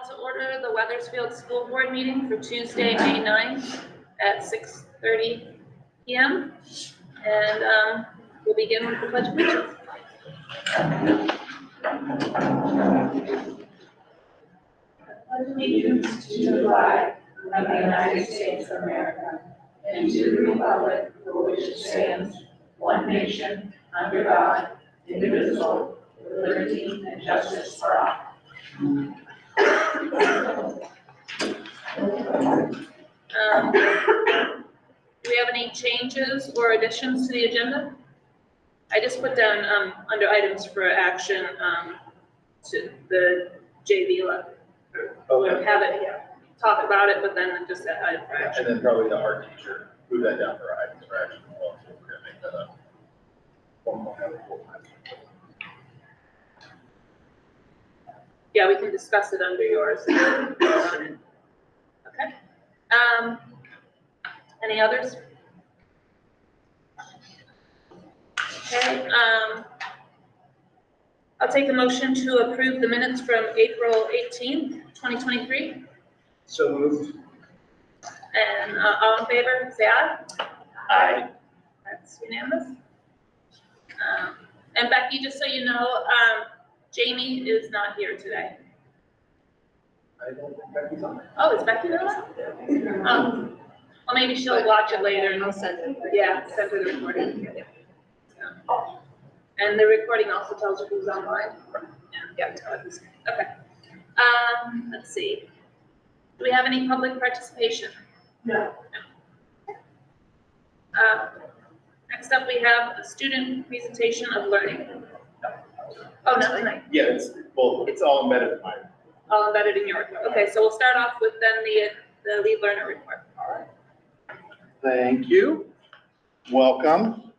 to order the Weathersfield School Board meeting for Tuesday, May 9th at 6:30 p.m. And we'll begin with the Pledge of Allegiance. Pledge allegiance to the flag of the United States of America and to the republic for which it stands, one nation, under God, indivisible, with liberty and justice for all. Do we have any changes or additions to the agenda? I just put down under items for action to the JV level. Have it here, talk about it, but then just that item for action. And then probably the art teacher, move that down for items for action as well, so we're gonna make that up. One more, have a full time. Yeah, we can discuss it under yours. Okay. Any others? Okay. I'll take a motion to approve the minutes from April 18th, 2023. So moved. And all in favor, say aye. Aye. That's unanimous. And Becky, just so you know, Jamie is not here today. I don't think Becky's on there. Oh, is Becky there? Well, maybe she'll watch it later and I'll send it. Yeah, send her the recording. And the recording also tells her who's online. Yeah, tell her who's. Okay. Let's see. Do we have any public participation? No. Next up, we have a student presentation of learning. Oh, not tonight. Yeah, it's all embedded in mine. All embedded in your report. Okay, so we'll start off with then the lead learner report. All right. Thank you. Welcome.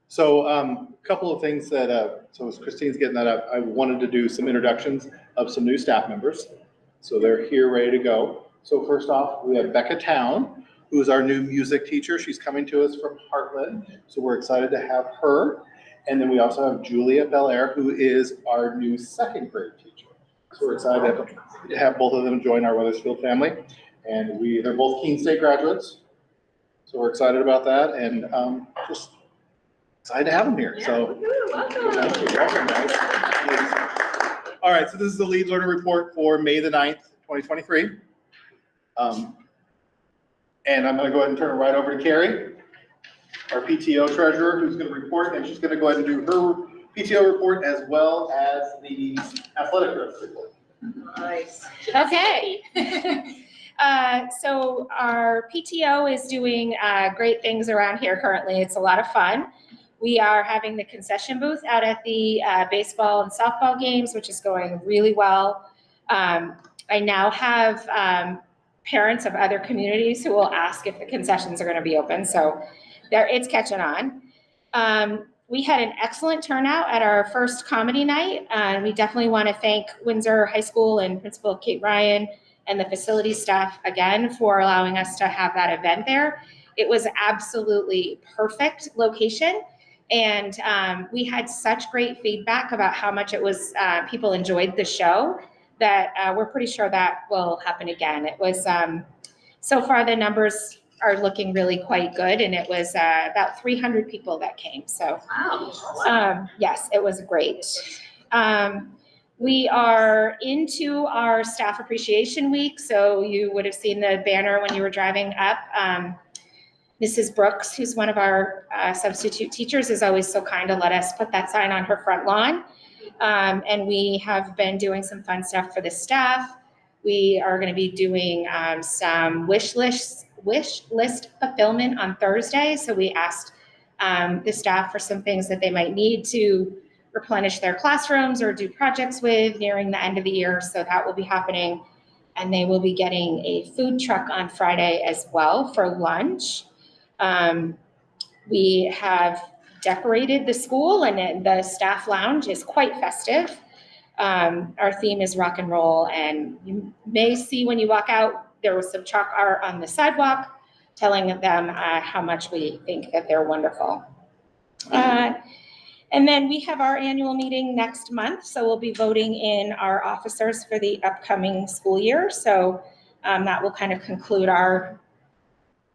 So a couple of things that, so as Christine's getting that up, I wanted to do some introductions of some new staff members. So they're here, ready to go. So first off, we have Becca Town, who is our new music teacher. She's coming to us from Heartland. So we're excited to have her. And then we also have Julia Belair, who is our new second grade teacher. So we're excited to have both of them join our Weathersfield family. And they're both Keene State graduates. So we're excited about that and just excited to have them here. Yeah. So Welcome. thank you. Welcome, guys. All right, so this is the lead learner report for May the 9th, 2023. And I'm going to go ahead and turn it right over to Carrie, our PTO treasurer, who's going to report, and she's going to go ahead and do her PTO report as well as the athletic director report. Nice. Okay. So our PTO is doing great things around here currently. It's a lot of fun. We are having the concession booth out at the baseball and softball games, which is going really well. I now have parents of other communities who will ask if the concessions are going to be open. So it's catching on. We had an excellent turnout at our first comedy night. We definitely want to thank Windsor High School and Principal Kate Ryan and the facility staff again for allowing us to have that event there. It was absolutely perfect location. And we had such great feedback about how much it was, people enjoyed the show that we're pretty sure that will happen again. It was, so far the numbers are looking really quite good, and it was about 300 people that came. So yes, it was great. We are into our staff appreciation week. So you would have seen the banner when you were driving up. Mrs. Brooks, who's one of our substitute teachers, is always so kind to let us put that sign on her front lawn. And we have been doing some fun stuff for the staff. We are going to be doing some wish list fulfillment on Thursday. So we asked the staff for some things that they might need to replenish their classrooms or do projects with nearing the end of the year. So that will be happening. And they will be getting a food truck on Friday as well for lunch. We have decorated the school, and the staff lounge is quite festive. Our theme is rock and roll, and you may see when you walk out, there was some chalk art on the sidewalk telling them how much we think that they're wonderful. And then we have our annual meeting next month, so we'll be voting in our officers for the upcoming school year. So that will kind of conclude our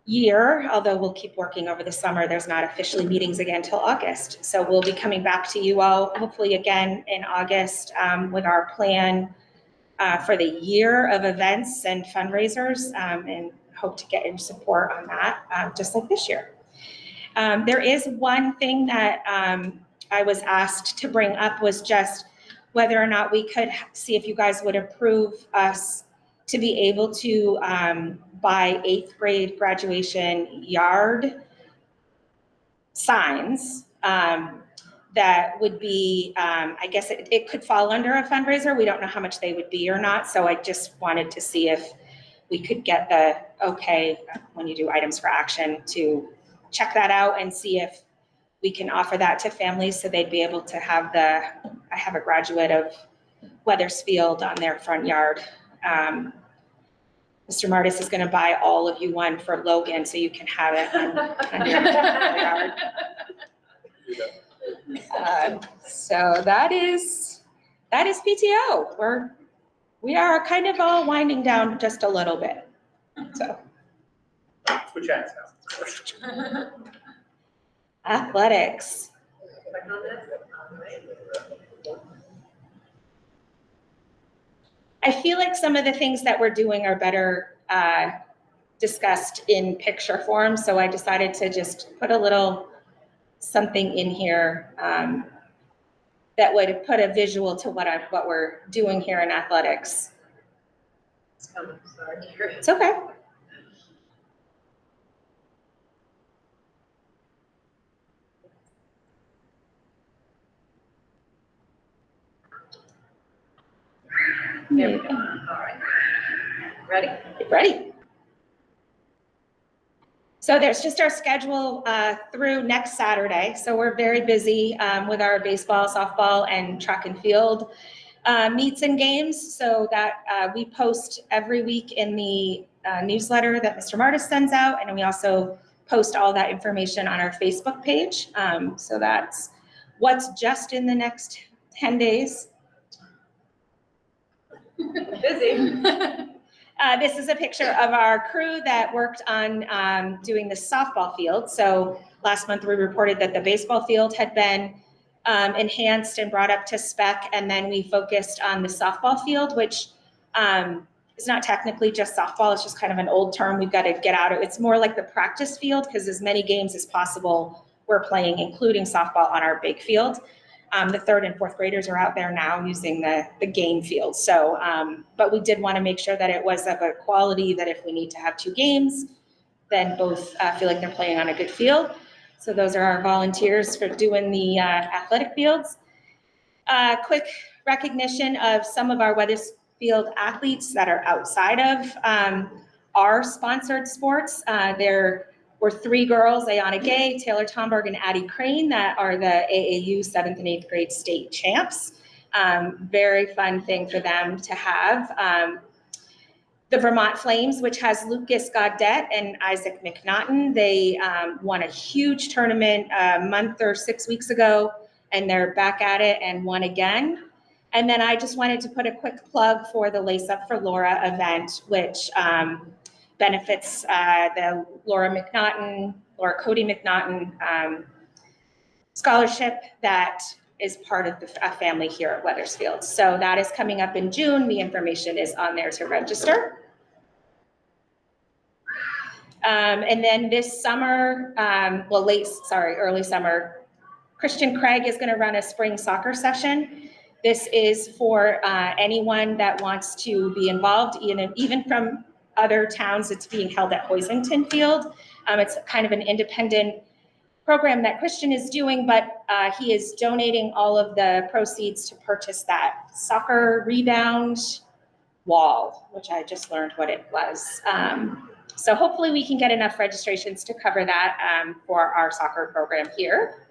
year, although we'll keep working over the summer. There's not officially meetings again till August. So we'll be coming back to you all hopefully again in August with our plan for the year of events and fundraisers, and hope to get your support on that, just like this year. There is one thing that I was asked to bring up, was just whether or not we could see if you guys would approve us to be able to buy 8th grade graduation yard signs that would be, I guess it could fall under a fundraiser. We don't know how much they would be or not. So I just wanted to see if we could get the okay when you do items for action to check that out and see if we can offer that to families so they'd be able to have I have a graduate of Weathersfield on their front yard. Mr. Martis is going to buy all of you one for Logan so you can have it on your yard. So that is PTO. We are kind of all winding down just a little bit. So Switch hats now. athletics. I feel like some of the things that we're doing are better discussed in picture form. So I decided to just put a little something in here that would put a visual to what we're doing here in athletics. Sorry. It's okay. There we go. All right. Ready? Ready. So there's just our schedule through next Saturday. So we're very busy with our baseball, softball, and track and field meets and games. So that we post every week in the newsletter that Mr. Martis sends out. And we also post all that information on our Facebook page. So that's what's just in the next 10 days. Busy. This is a picture of our crew that worked on doing the softball field. So last month we reported that the baseball field had been enhanced and brought up to spec, and then we focused on the softball field, which is not technically just softball. It's just kind of an old term. We've got to get out of it. It's more like the practice field, because as many games as possible we're playing, including softball, on our big field. The 3rd and 4th graders are out there now using the game field. So, but we did want to make sure that it was of a quality that if we need to have 2 games, then both feel like they're playing on a good field. So those are our volunteers for doing the athletic fields. Quick recognition of some of our Weathersfield athletes that are outside of our sponsored sports. There were 3 girls, Ayana Gay, Taylor Tomberg, and Addie Crane, that are the AAU 7th and 8th grade state champs. Very fun thing for them to have. The Vermont Flames, which has Lucas Gaudet and Isaac McNaughton, they won a huge tournament a month or 6 weeks ago, and they're back at it and won again. And then I just wanted to put a quick plug for the Lace Up for Laura event, which benefits the Laura Cody McNaughton scholarship that is part of the family here at Weathersfield. So that is coming up in June. The information is on there to register. And then this summer, early summer, Christian Craig is going to run a spring soccer session. This is for anyone that wants to be involved, even from other towns. It's being held at Hoisington Field. It's kind of an independent program that Christian is doing, but he is donating all of the proceeds to purchase that soccer rebound wall, which I just learned what it was. So hopefully we can get enough registrations to cover that for our soccer program here.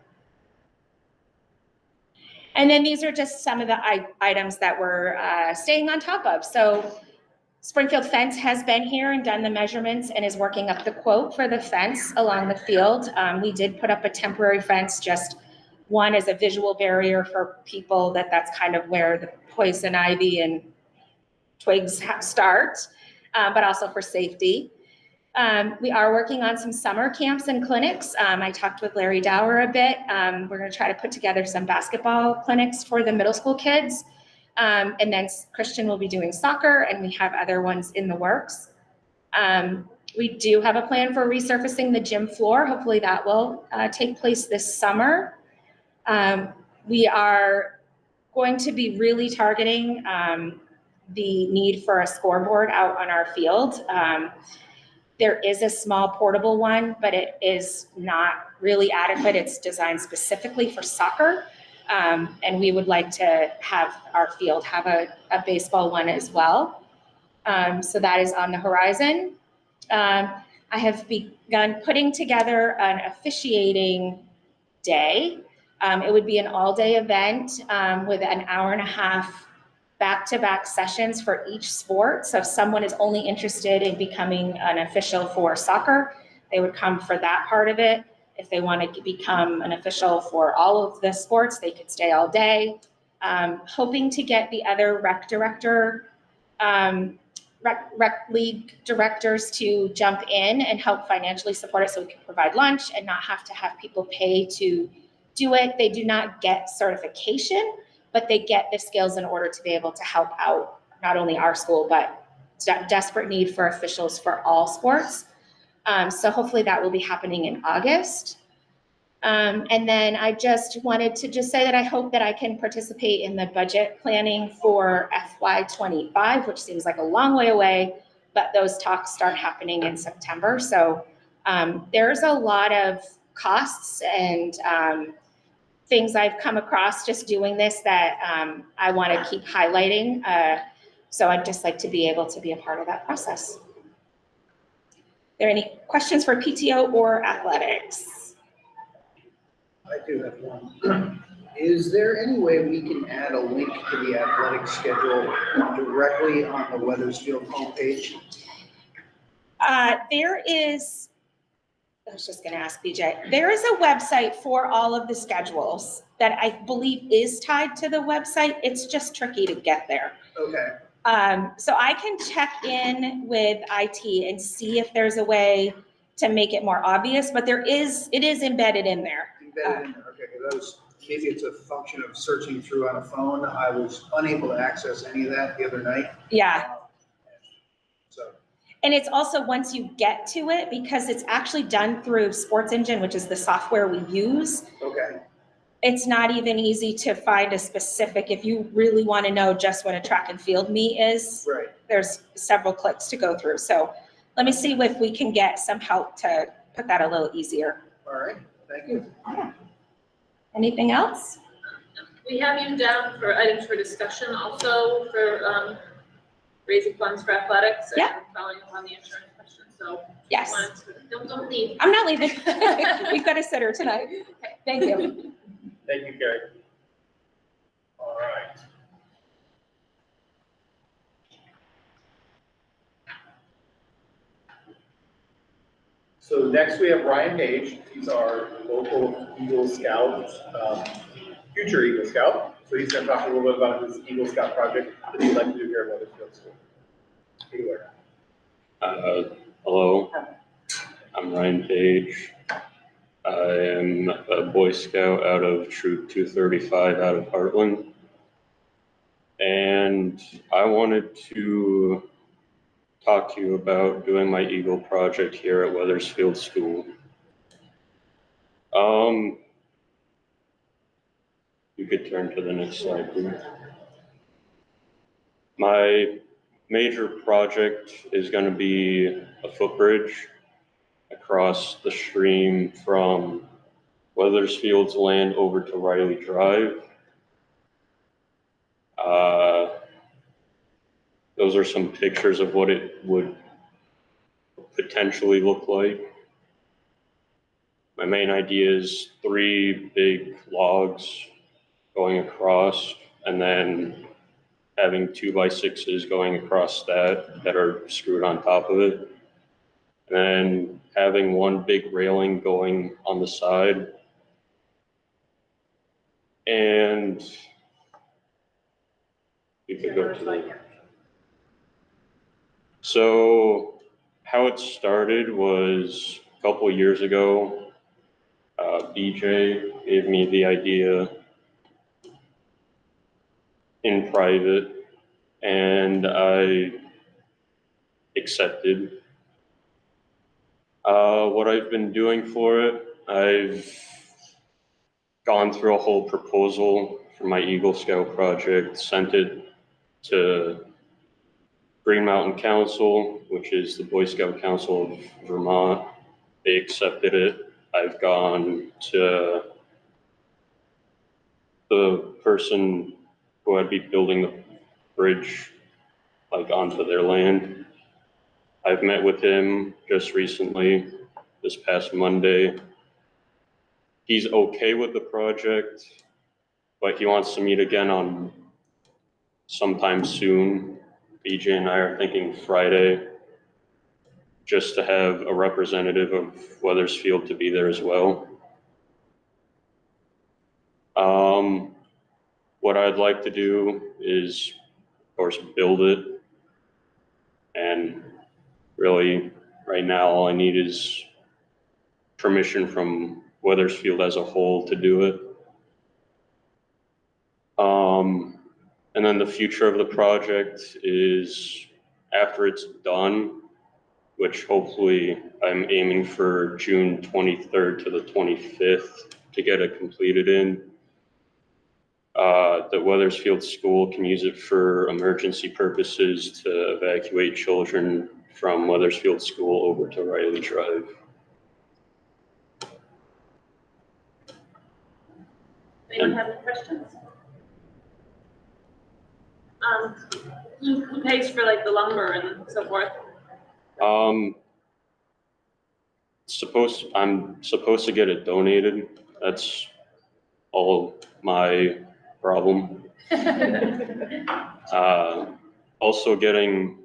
And then these are just some of the items that we're staying on top of. So Springfield Fence has been here and done the measurements and is working up the quote for the fence along the field. We did put up a temporary fence just One is a visual barrier for people that's kind of where the poison ivy and twigs start, but also for safety. We are working on some summer camps and clinics. I talked with Larry Dower a bit. We're going to try to put together some basketball clinics for the middle school kids. And then Christian will be doing soccer, and we have other ones in the works. We do have a plan for resurfacing the gym floor. Hopefully that will take place this summer. We are going to be really targeting the need for a scoreboard out on our field. There is a small portable one, but it is not really adequate. It's designed specifically for soccer. And we would like to have our field have a baseball one as well. So that is on the horizon. I have begun putting together an officiating day. It would be an all-day event with an hour and a half back-to-back sessions for each sport. So if someone is only interested in becoming an official for soccer, they would come for that part of it. If they want to become an official for all of the sports, they could stay all day. Hoping to get the other rec league directors to jump in and help financially support it so we can provide lunch and not have to have people pay to do it. They do not get certification, but they get the skills in order to be able to help out not only our school, but desperate need for officials for all sports. So hopefully that will be happening in August. And then I just wanted to just say that I hope that I can participate in the budget planning for FY25, which seems like a long way away, but those talks start happening in September. So there's a lot of costs and things I've come across just doing this that I want to keep highlighting. So I'd just like to be able to be a part of that process. Are there any questions for PTO or athletics? I do have one. Is there any way we can add a link to the athletic schedule directly on the Weathersfield homepage? There is, I was just going to ask BJ, there is a website for all of the schedules that I believe is tied to the website. It's just tricky to get there. Okay. So I can check in with IT and see if there's a way to make it more obvious, but it is embedded in there. Embedded in there, okay, because maybe it's a function of searching through on a phone. I was unable to access any of that the other night. Yeah. So. And it's also once you get to it, because it's actually done through Sports Engine, which is the software we use. Okay. It's not even easy to find a specific, if you really want to know just what a track and field meet is. Right. There's several clicks to go through. So let me see if we can get some help to put that a little easier. All right, thank you. Anything else? We have you down for items for discussion also for raising funds for athletics. Yeah. And following up on the insurance question, so. Yes. Don't leave. I'm not leaving. We've got a sitter tonight. Thank you. Thank you, Carrie. All right. So next we have Ryan Page. He's our local Eagle Scout, future Eagle Scout. So he's going to talk a little bit about his Eagle Scout project that he'd like to do here at Weathersfield School. Anywhere. Hello, I'm Ryan Page. I am a Boy Scout out of Troop 235 out of Heartland. And I wanted to talk to you about doing my Eagle project here at Weathersfield School. You could turn to the next slide, please. My major project is going to be a footbridge across the stream from Weathersfield's land over to Riley Drive. Those are some pictures of what it would potentially look like. My main idea is 3 big logs going across and then having 2x6s going across that are screwed on top of it. And then having one big railing going on the side. And we could go to the. So how it started was a couple of years ago. BJ gave me the idea in private, and I accepted. What I've been doing for it, I've gone through a whole proposal for my Eagle Scout project, sent it to Green Mountain Council, which is the Boy Scout Council of Vermont. They accepted it. I've gone to the person who I'd be building the bridge, like onto their land. I've met with him just recently, this past Monday. He's okay with the project, but he wants to meet again on sometime soon. BJ and I are thinking Friday, just to have a representative of Weathersfield to be there as well. What I'd like to do is, of course, build it. And really, right now, all I need is permission from Weathersfield as a whole to do it. And then the future of the project is after it's done, which hopefully I'm aiming for June 23rd to the 25th to get it completed in. The Weathersfield School can use it for emergency purposes to evacuate children from Weathersfield School over to Riley Drive. Anyone have any questions? Who pays for like the lumber and so forth? I'm supposed to get it donated. That's all my problem. Also getting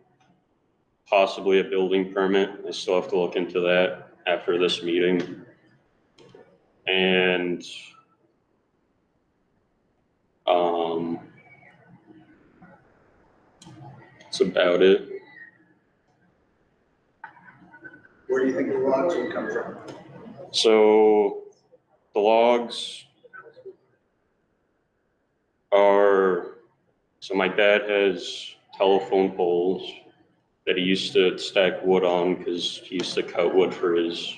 possibly a building permit. I still have to look into that after this meeting. And that's about it. Where do you think the logs will come from? So the logs are, so my dad has telephone poles that he used to stack wood on because he used to cut wood for his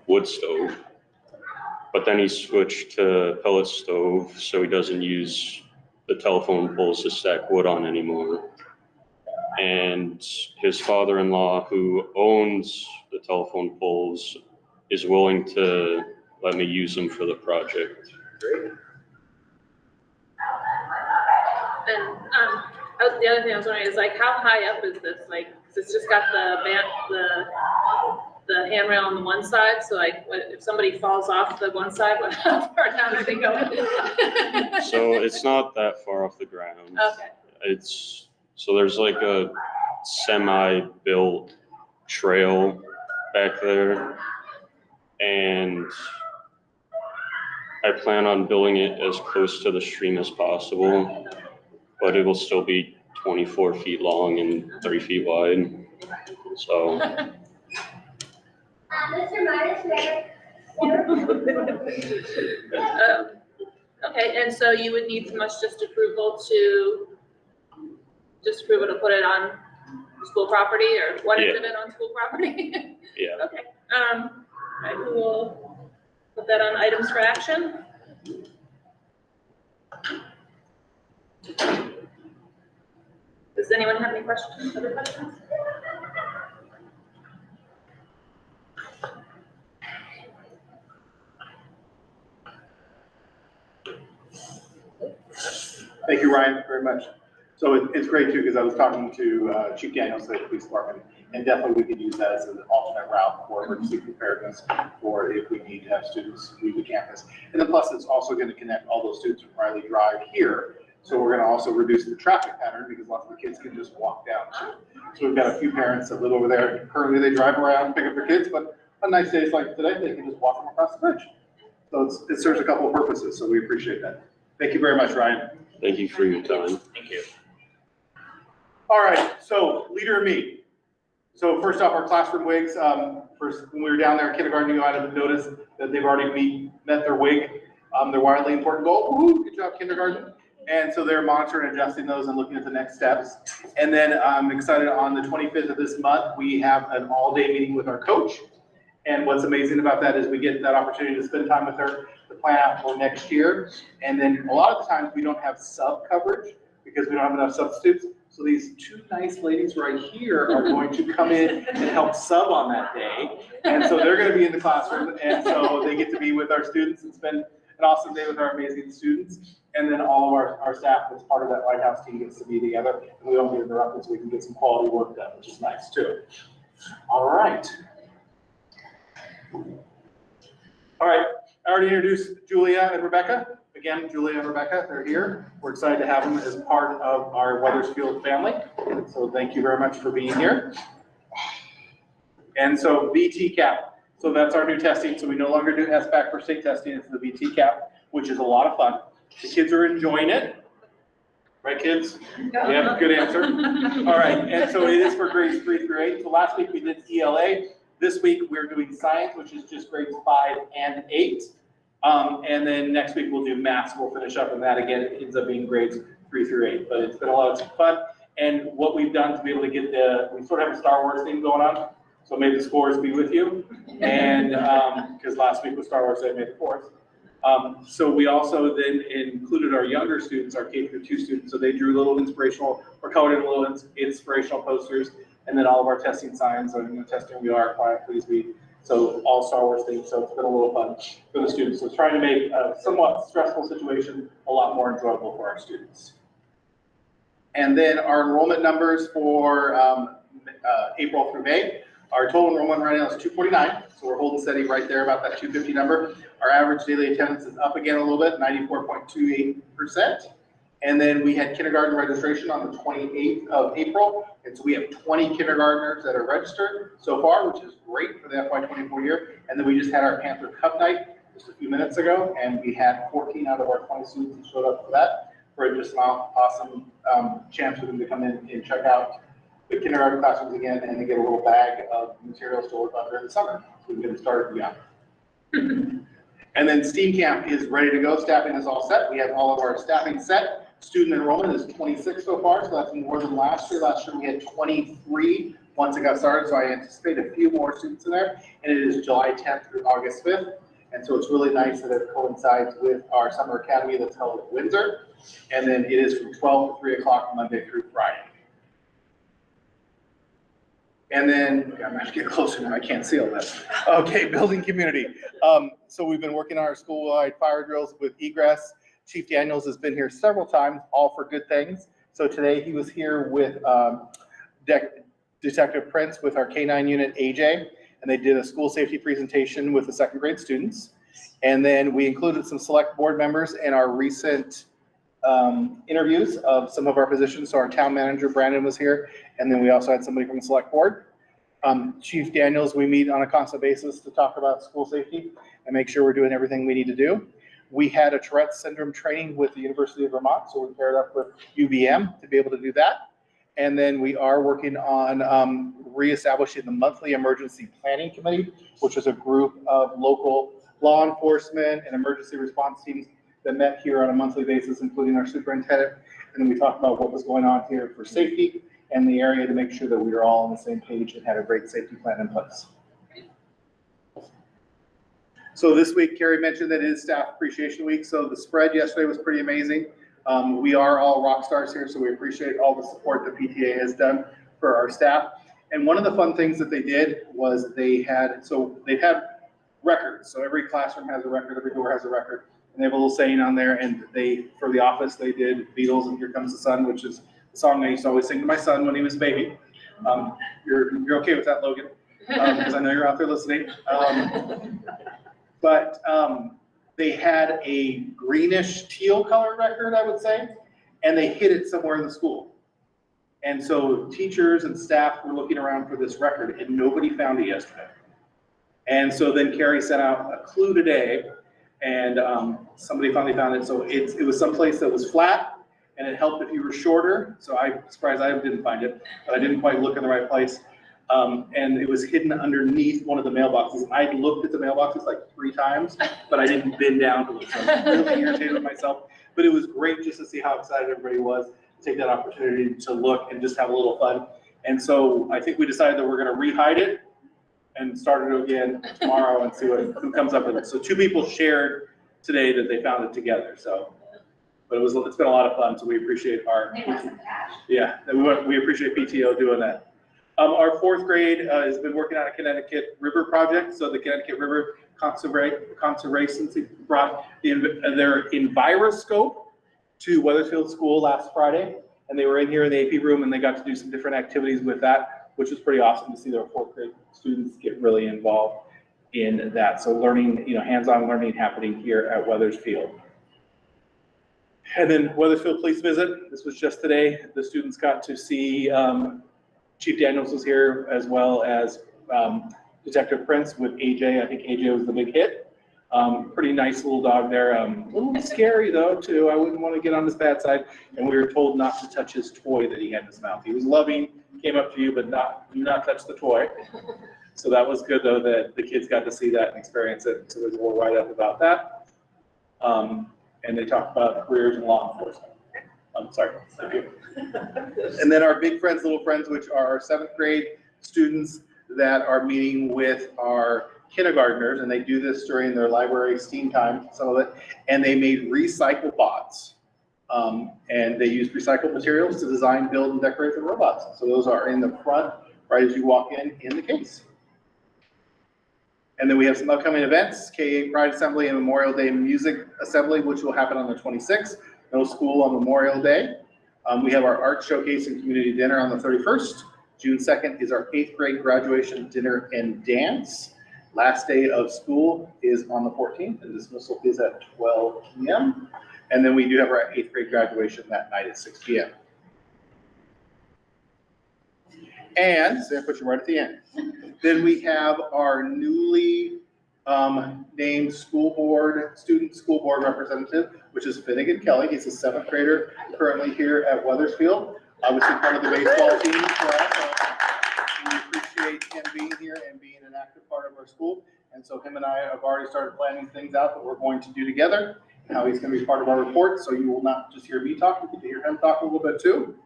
wood stove. But then he switched to pellet stove, so he doesn't use the telephone poles to stack wood on anymore. And his father-in-law, who owns the telephone poles, is willing to let me use them for the project. Great. And the other thing I was wondering is like, how high up is this? Like, it's just got the handrail on the one side, so like, if somebody falls off the one side, how far down are they going? So it's not that far off the ground. Okay. So there's like a semi-built trail back there, and I plan on building it as close to the stream as possible, but it will still be 24 feet long and 3 feet wide. So Okay, and so you would need from us just approval to put it on school property, or what is it on school property? yeah. Okay, I will put that on items for action. Does anyone have any questions, other questions? Thank you, Ryan, very much. So it's great too, because I was talking to Chief Daniels, the police department, and definitely we could use that as an alternate route for emergency preparedness, or if we need to have students leave the campus. And then plus, it's also going to connect all those students from Riley Drive here. So we're going to also reduce the traffic pattern because lots of the kids can just walk down. So we've got a few parents that live over there. Currently, they drive around, pick up their kids, but on nice days like today, they can just walk them across the bridge. So it serves a couple of purposes, so we appreciate that. Thank you very much, Ryan. Thank you for your time. Thank you. All right, so leader and me. So first off, our classroom wigs. First, when we were down there in kindergarten, you might have noticed that they've already met their wig, their wildly important goal. Woo, good job, kindergarten. And so they're monitoring and adjusting those and looking at the next steps. And then I'm excited, on the 25th of this month, we have an all-day meeting with our coach. And what's amazing about that is we get that opportunity to spend time with her to plan out for next year. And then a lot of the times we don't have sub coverage because we don't have enough substitutes. So these two nice ladies right here are going to come in and help sub on that day. And so they're going to be in the classroom. And so they get to be with our students and spend an awesome day with our amazing students. And then all of our staff that's part of that Lighthouse team gets to be together. And we don't get interrupted, so we can get some quality work done, which is nice too. All right. All right, I already introduced Julia and Rebecca. Again, Julia and Rebecca, they're here. We're excited to have them as part of our Wethersfield family. So thank you very much for being here. And so VT-CAP, so that's our new testing. So we no longer do SBAC for state testing, it's the VT-CAP, which is a lot of fun. The kids are enjoying it. Right, kids? Yeah, good answer. All right, and so it is for grades 3 through 8. So last week we did ELA. This week we're doing science, which is just grades 5 and 8. And then next week we'll do math, so we'll finish up, and that again ends up being grades 3 through 8. But it's been a lot of fun. And what we've done to be able to get we sort of have a Star Wars thing going on. So may the scores be with you. And because last week was Star Wars Day, May the 4th. So we also then included our younger students, our K through 2 students. So they drew little inspirational, or colored in little inspirational posters. And then all of our testing signs, or testing we are, quiet please be. So all Star Wars things. So it's been a little fun for the students. So it's trying to make a somewhat stressful situation a lot more enjoyable for our students. And then our enrollment numbers for April through May. Our total enrollment right now is 249. So we're holding steady right there about that 250 number. Our average daily attendance is up again a little bit, 94.28%. And then we had kindergarten registration on the 28th of April. And so we have 20 kindergartners that are registered so far, which is great for the FY24 year. And then we just had our Panther Cup night just a few minutes ago, and we had 14 out of our 20 students who showed up for that, for just an awesome chance for them to come in and check out the kindergarten classrooms again, and they get a little bag of materials to work on during the summer. So we can get them started beyond. And then STEAM Camp is ready to go. Staffing is all set. We have all of our staffing set. Student enrollment is 26 so far, so that's more than last year. Last year we had 23 once it got started, so I anticipate a few more students in there. And it is July 10th through August 5th. And so it's really nice that it coincides with our summer academy that's held at Windsor. And then it is from 12 to 3 o'clock Monday through Friday. And then, I'm actually getting closer now, I can't see all that. Okay, building community. So we've been working on our school-wide fire drills with egress. Chief Daniels has been here several times, all for good things. So today he was here with Detective Prince with our K-9 unit, AJ, and they did a school safety presentation with the second grade students. And then we included some select board members in our recent interviews of some of our positions. So our town manager, Brandon, was here. And then we also had somebody from the select board. Chief Daniels, we meet on a constant basis to talk about school safety and make sure we're doing everything we need to do. We had a Tourette's syndrome training with the University of Vermont, so we paired up with UVM to be able to do that. And then we are working on reestablishing the monthly emergency planning committee, which is a group of local law enforcement and emergency response teams that met here on a monthly basis, including our superintendent. And then we talked about what was going on here for safety and the area to make sure that we were all on the same page and had a great safety plan in place. So this week, Carrie mentioned that it is Staff Appreciation Week. So the spread yesterday was pretty amazing. We are all rock stars here, so we appreciate all the support the PTA has done for our staff. And one of the fun things that they did was they had records. So every classroom has a record, every door has a record. And they have a little saying on there, and for the office, they did Beatles and Here Comes the Sun, which is the song I used to always sing to my son when he was a baby. You're okay with that, Logan? Because I know you're out there listening. But they had a greenish teal color record, I would say, and they hid it somewhere in the school. And so teachers and staff were looking around for this record, and nobody found it yesterday. And so then Carrie sent out a clue today And somebody finally found it. So it was someplace that was flat and it helped if you were shorter. So I'm surprised I didn't find it, but I didn't quite look in the right place. And it was hidden underneath one of the mailboxes. I looked at the mailboxes like 3 times, but I didn't bend down to look. So I was really irritated with myself. But it was great just to see how excited everybody was to take that opportunity to look and just have a little fun. And so I think we decided that we're going to re-hide it and start it again tomorrow and see who comes up with it. So 2 people shared today that they found it together. So, but it's been a lot of fun. So we appreciate yeah, we appreciate PTO doing that. Our 4th grade has been working on a Connecticut River project. So the Connecticut River Conservancy brought their Enviroscope to Weathersfield School last Friday. And they were in here in the AP room and they got to do some different activities with that, which was pretty awesome to see their 4th grade students get really involved in that. So learning, hands-on learning happening here at Weathersfield. And then Weathersfield Police Visit. This was just today. The students got to see Chief Daniels was here, as well as Detective Prince with AJ. I think AJ was the big hit. Pretty nice little dog there. A little scary though too. I wouldn't want to get on his bad side. And we were told not to touch his toy that he had in his mouth. He was loving, came up to you, but do not touch the toy. So that was good though that the kids got to see that and experience it. So there's a little write-up about that. And they talked about careers in law enforcement. Sorry, thank you. And then our Big Friends, Little Friends, which are our 7th grade students that are meeting with our kindergartners, and they do this during their library STEAM time, some of it, and they made recycle bots. And they used recycled materials to design, build, and decorate the robots. So those are in the front, right as you walk in the case. And then we have some upcoming events, K-8 Pride Assembly and Memorial Day Music Assembly, which will happen on the 26th. No school on Memorial Day. We have our art showcase and community dinner on the 31st. June 2nd is our 8th grade graduation dinner and dance. Last day of school is on the 14th, and dismissal is at 12 p.m. And then we do have our 8th grade graduation that night at 6 p.m. And, so I put you right at the end. Then we have our newly named student school board representative, which is Finnegan Kelly. He's a 7th grader currently here at Weathersfield. Obviously part of the baseball team for us. We appreciate him being here and being an active part of our school. And so him and I have already started planning things out that we're going to do together, and how he's going to be part of our report. So you will not just hear me talk, you get to hear him talk a little bit too.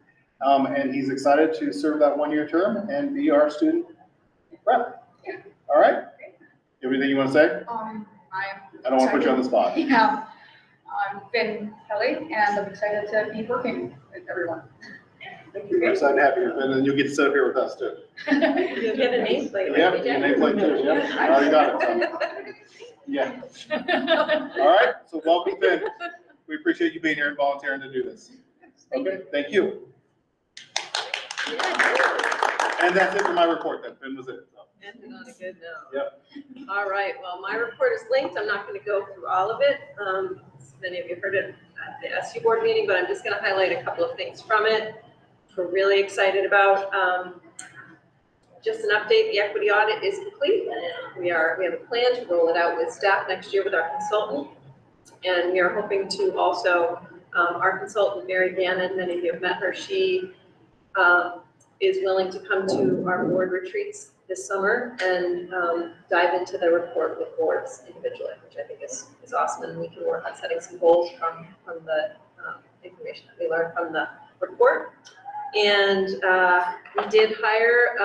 And he's excited to serve that 1-year term and be our student rep. All right? Everything you want to say? I don't want to put you on the spot. Yeah, I'm Finn Kelly, and I'm excited to be working with everyone. We're excited to have you, and then you'll get to sit up here with us too. You'll get a nameplate. Yeah, your nameplate too, yeah, I already got it, so, yeah. All right, so welcome, Finn. We appreciate you being here and volunteering to do this. Okay, thank you. And that's it for my report then, Finn was it. So. Ended on a good note. Yep. All right, well, my report is linked. I'm not going to go through all of it. Many of you heard it at the SU board meeting, but I'm just going to highlight a couple of things from it. We're really excited about. Just an update, the equity audit is complete. We have a plan to roll it out with staff next year with our consultant. And we are hoping to also, our consultant, Mary Gannon, many of you have met her, she is willing to come to our board retreats this summer and dive into the report with boards individually, which I think is awesome. And we can work on setting some goals from the information that we learned from the report. And we did hire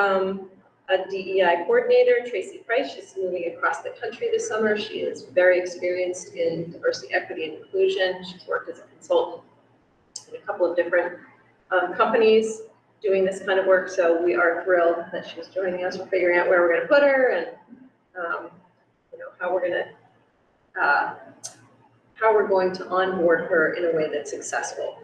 a DEI coordinator, Tracy Price. She's moving across the country this summer. She is very experienced in diversity, equity, and inclusion. She's worked as a consultant in a couple of different companies doing this kind of work. So we are thrilled that she's joining us. We're figuring out where we're going to put her and how we're going to onboard her in a way that's successful.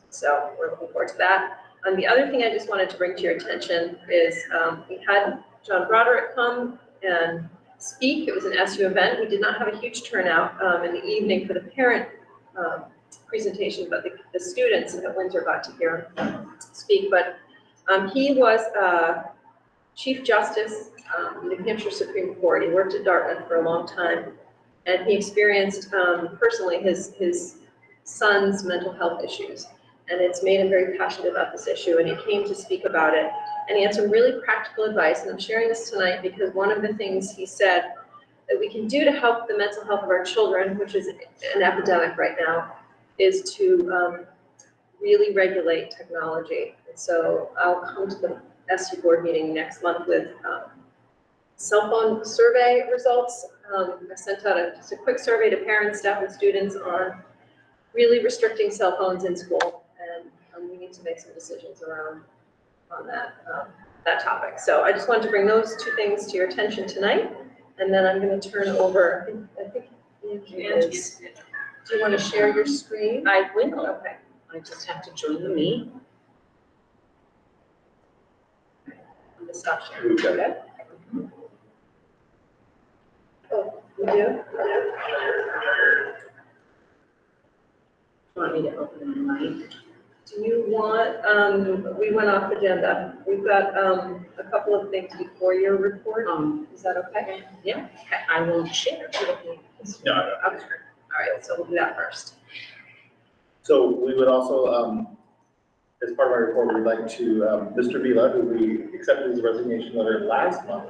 So we're looking forward to that. And the other thing I just wanted to bring to your attention is we had John Broderick come and speak. It was an SU event. We did not have a huge turnout in the evening for the parent presentation, but the students at Windsor got to hear him speak. But he was Chief Justice in the New Hampshire Supreme Court. He worked at Dartmouth for a long time. And he experienced personally his son's mental health issues. And it's made him very passionate about this issue, and he came to speak about it. And he had some really practical advice, and I'm sharing this tonight because one of the things he said that we can do to help the mental health of our children, which is an epidemic right now, is to really regulate technology. And so I'll come to the SU board meeting next month with cell phone survey results. I sent out just a quick survey to parents, staff, and students on really restricting cell phones in school, and we need to make some decisions around on that topic. So I just wanted to bring those two things to your attention tonight, and then I'm going to turn over. I think Angie is. Do you want to share your screen? I will. Okay. I just have to join the meet. I'm gonna stop sharing. We've got it. Okay. Oh, you do? Want me to open the mic? Do you want, we went off agenda. We've got a couple of things before your report. Is that okay? Yeah, I won't share. No, no. Okay. All right, so we'll do that first. So we would also, as part of our report, we'd like to, Mr. Vila, who we accepted his resignation letter last month,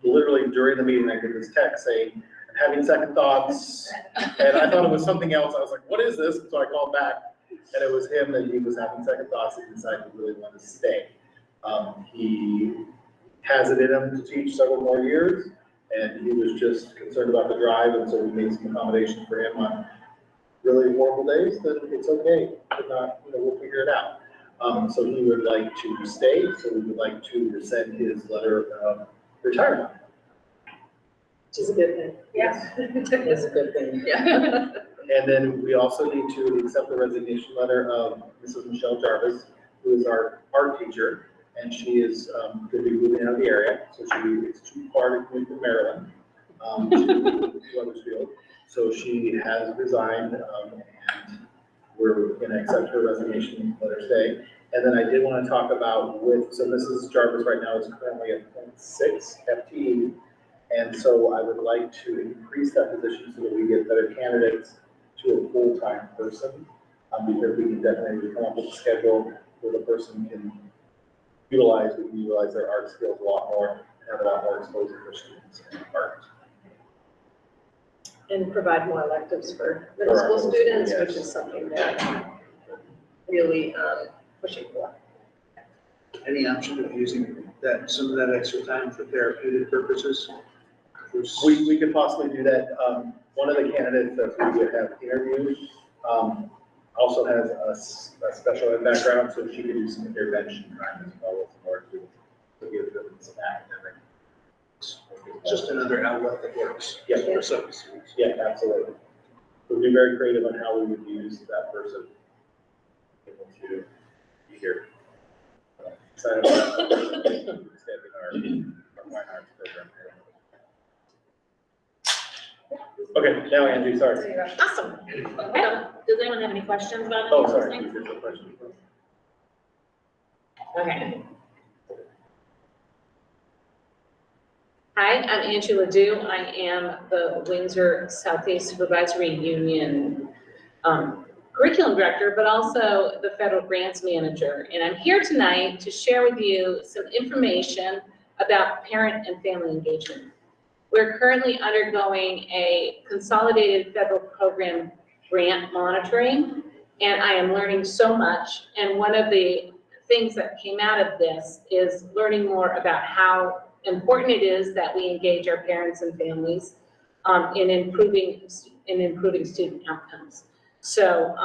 literally during the meeting, I get this text saying, "I'm having second thoughts," and I thought it was something else. I was like, "What is this?" So I called back, and it was him that he was having second thoughts and decided he really wanted to stay. He has it in him to teach several more years, and he was just concerned about the drive, and so we made some accommodations for him on really horrible days. Then it's okay, but not, we'll figure it out. So he would like to stay, so we would like to rescind his letter of retirement. Which is a good thing. Yes. It's a good thing. Yeah. And then we also need to accept the resignation letter of Mrs. Michelle Jarvis, who is our art teacher, and she is going to be moving out of the area. So it's too far to commute from Maryland to Weathersfield. So she has resigned, and we're going to accept her resignation, let her stay. And then I did want to talk about so Mrs. Jarvis right now is currently at 0.6 FTE. And so I would like to increase that position so that we get better candidates to a full-time person. Because we can definitely come up with a schedule where the person can utilize their art skills a lot more, and have a lot more exposure for students in art. And provide more electives for middle school students, which is something that I'm really pushing for. Any option of using some of that extra time for therapeutic purposes? We could possibly do that. One of the candidates that we would have interviewed also has a special ed background, so she could do some intervention time as well as more to give them some academic. Just another outlet that works. Yeah. For some students. Yeah, absolutely. We'd be very creative on how we would use that person able to be here. Excited about extending our fine arts program here. Okay, now Angie, sorry. Awesome. Does anyone have any questions about any Oh, of those sorry. things? Is there a question? Okay. Hi, I'm Angie Ledoux. I am the Windsor Southeast Supervisory Union curriculum director, but also the federal grants manager. And I'm here tonight to share with you some information about parent and family engagement. We're currently undergoing a consolidated federal program grant monitoring, and I am learning so much. And one of the things that came out of this is learning more about how important it is that we engage our parents and families in improving student outcomes. So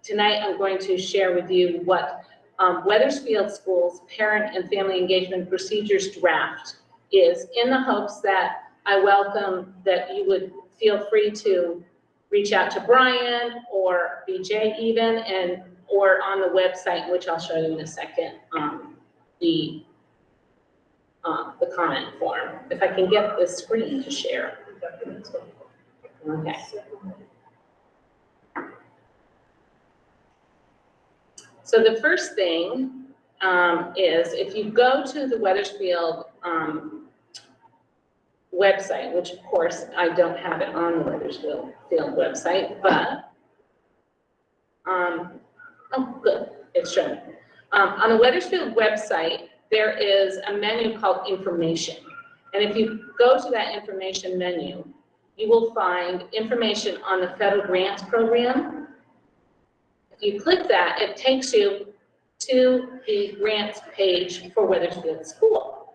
tonight I'm going to share with you what Weathersfield Schools Parent and Family Engagement Procedures Draft is, in the hopes that I welcome that you would feel free to reach out to Brian or BJ even, or on the website, which I'll show you in a second, the comment form. If I can get the screen to share. Okay. So the first thing is, if you go to the Weathersfield website, which of course I don't have it on the Weathersfield website, but, oh, good, it's showing. On the Weathersfield website, there is a menu called Information. And if you go to that information menu, you will find information on the federal grants program. If you click that, it takes you to the grants page for Weathersfield School.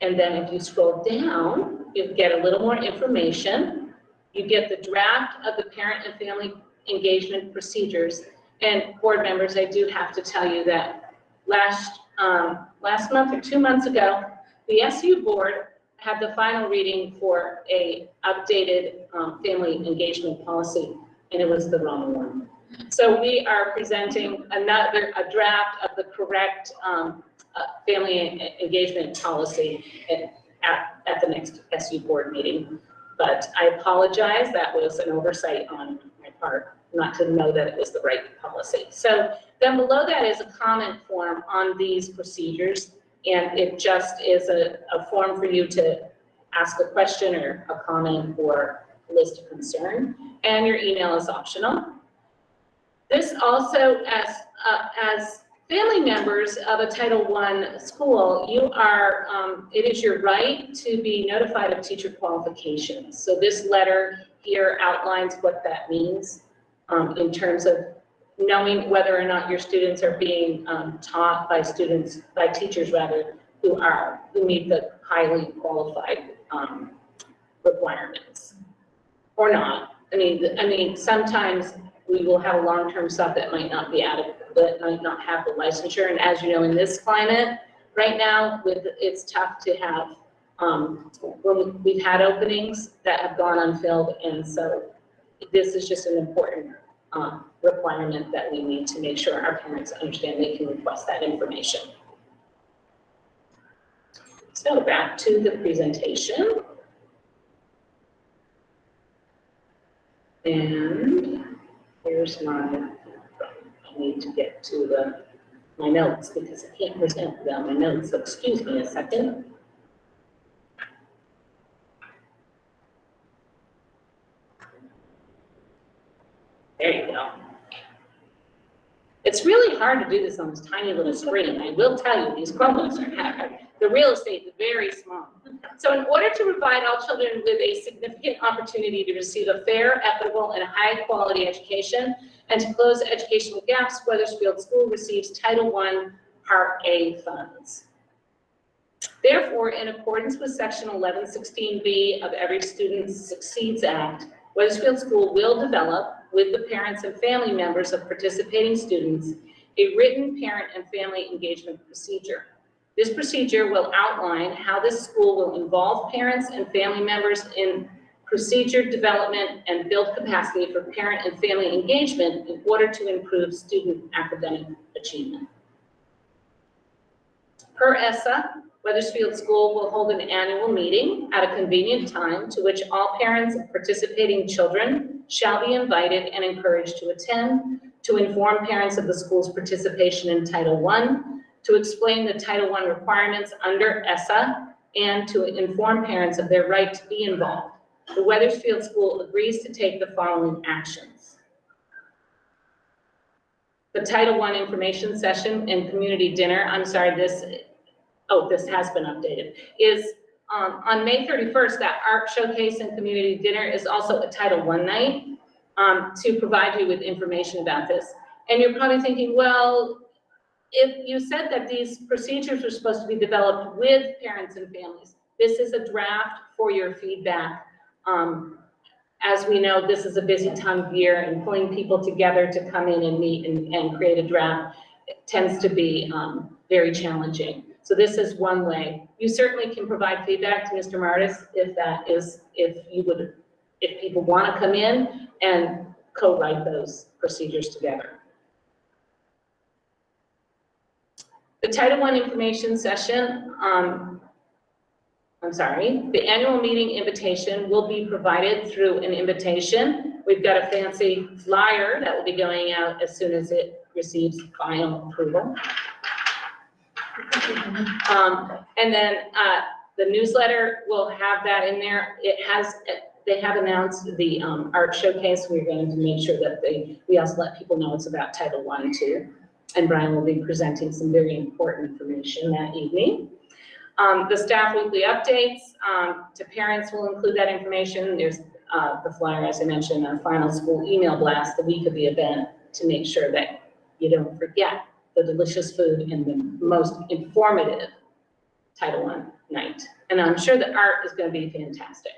And then if you scroll down, you get a little more information. You get the draft of the parent and family engagement procedures. And board members, I do have to tell you that last month or 2 months ago, the SU board had the final reading for a updated family engagement policy, and it was the wrong one. So we are presenting a draft of the correct family engagement policy at the next SU board meeting. But I apologize, that was an oversight on my part, not to know that it was the right policy. So then below that is a comment form on these procedures, and it just is a form for you to ask a question or a comment or list a concern, and your email is optional. This also, as family members of a Title I school, you are, it is your right to be notified of teacher qualifications. So this letter here outlines what that means in terms of knowing whether or not your students are being taught by teachers rather, who meet the highly qualified requirements, or not. I mean, sometimes we will have a long-term sub that might not be adequate, that might not have the licensure. And as you know, in this climate right now, it's tough to have, when we've had openings that have gone unfilled. And so this is just an important requirement that we need to make sure our parents understand they can request that information. So back to the presentation. And here's I need to get to my notes because I can't present without my notes, so excuse me a second. There you go. It's really hard to do this on this tiny little screen. I will tell you, these Chromebooks are the real estate is very small. So in order to provide all children with a significant opportunity to receive a fair, equitable, and high-quality education, and to close educational gaps, Weathersfield School receives Title I Part A funds. Therefore, in accordance with Section 1116B of Every Student Succeeds Act, Weathersfield School will develop, with the parents and family members of participating students, a written parent and family engagement procedure. This procedure will outline how this school will involve parents and family members in procedure development and build capacity for parent and family engagement in order to improve student academic achievement. Per ESSA, Weathersfield School will hold an annual meeting at a convenient time to which all parents of participating children shall be invited and encouraged to attend, to inform parents of the school's participation in Title I, to explain the Title I requirements under ESSA, and to inform parents of their right to be involved. The Weathersfield School agrees to take the following actions. The Title I information session and community dinner, this has been updated, is on May 31st, that art showcase and community dinner is also a Title I night to provide you with information about this. And you're probably thinking, well, if you said that these procedures were supposed to be developed with parents and families, this is a draft for your feedback. As we know, this is a busy time of year, and pulling people together to come in and meet and create a draft tends to be very challenging. So this is one way. You certainly can provide feedback to Mr. Martis if people want to come in and co-write those procedures together. The Title I information session, the annual meeting invitation will be provided through an invitation. We've got a fancy flyer that will be going out as soon as it receives final approval. And then the newsletter will have that in there. They have announced the art showcase. We're going to make sure that we also let people know it's about Title I too. And Brian will be presenting some very important information that evening. The staff weekly updates to parents will include that information. There's the flyer, as I mentioned, our final school email blast the week of the event to make sure that you don't forget the delicious food and the most informative Title I night. And I'm sure the art is going to be fantastic.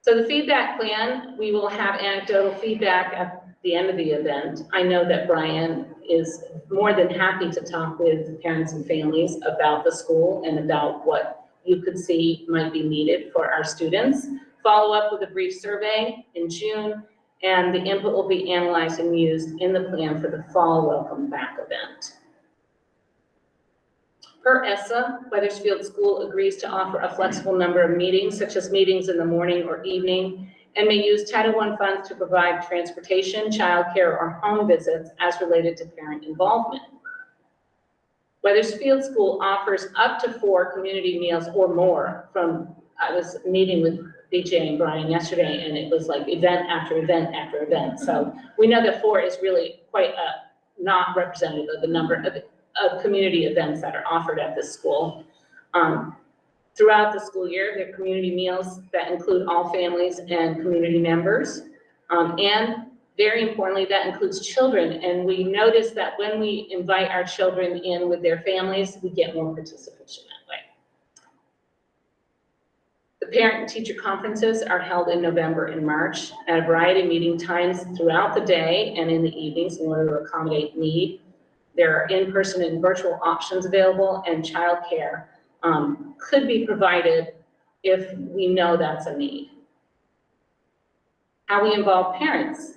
So the feedback plan, we will have anecdotal feedback at the end of the event. I know that Brian is more than happy to talk with parents and families about the school and about what you could see might be needed for our students. Follow up with a brief survey in June, and the input will be analyzed and used in the plan for the fall welcome back event. Per ESSA, Weathersfield School agrees to offer a flexible number of meetings, such as meetings in the morning or evening, and may use Title I funds to provide transportation, childcare, or home visits as related to parent involvement. Weathersfield School offers up to 4 community meals or more I was meeting with BJ and Brian yesterday, and it was like event after event after event. So we know that 4 is really quite not representative of the number of community events that are offered at this school. Throughout the school year, there are community meals that include all families and community members. And very importantly, that includes children. And we notice that when we invite our children in with their families, we get more participation that way. The parent and teacher conferences are held in November and March at a variety of meeting times throughout the day and in the evenings in order to accommodate need. There are in-person and virtual options available, and childcare could be provided if we know that's a need. How we involve parents.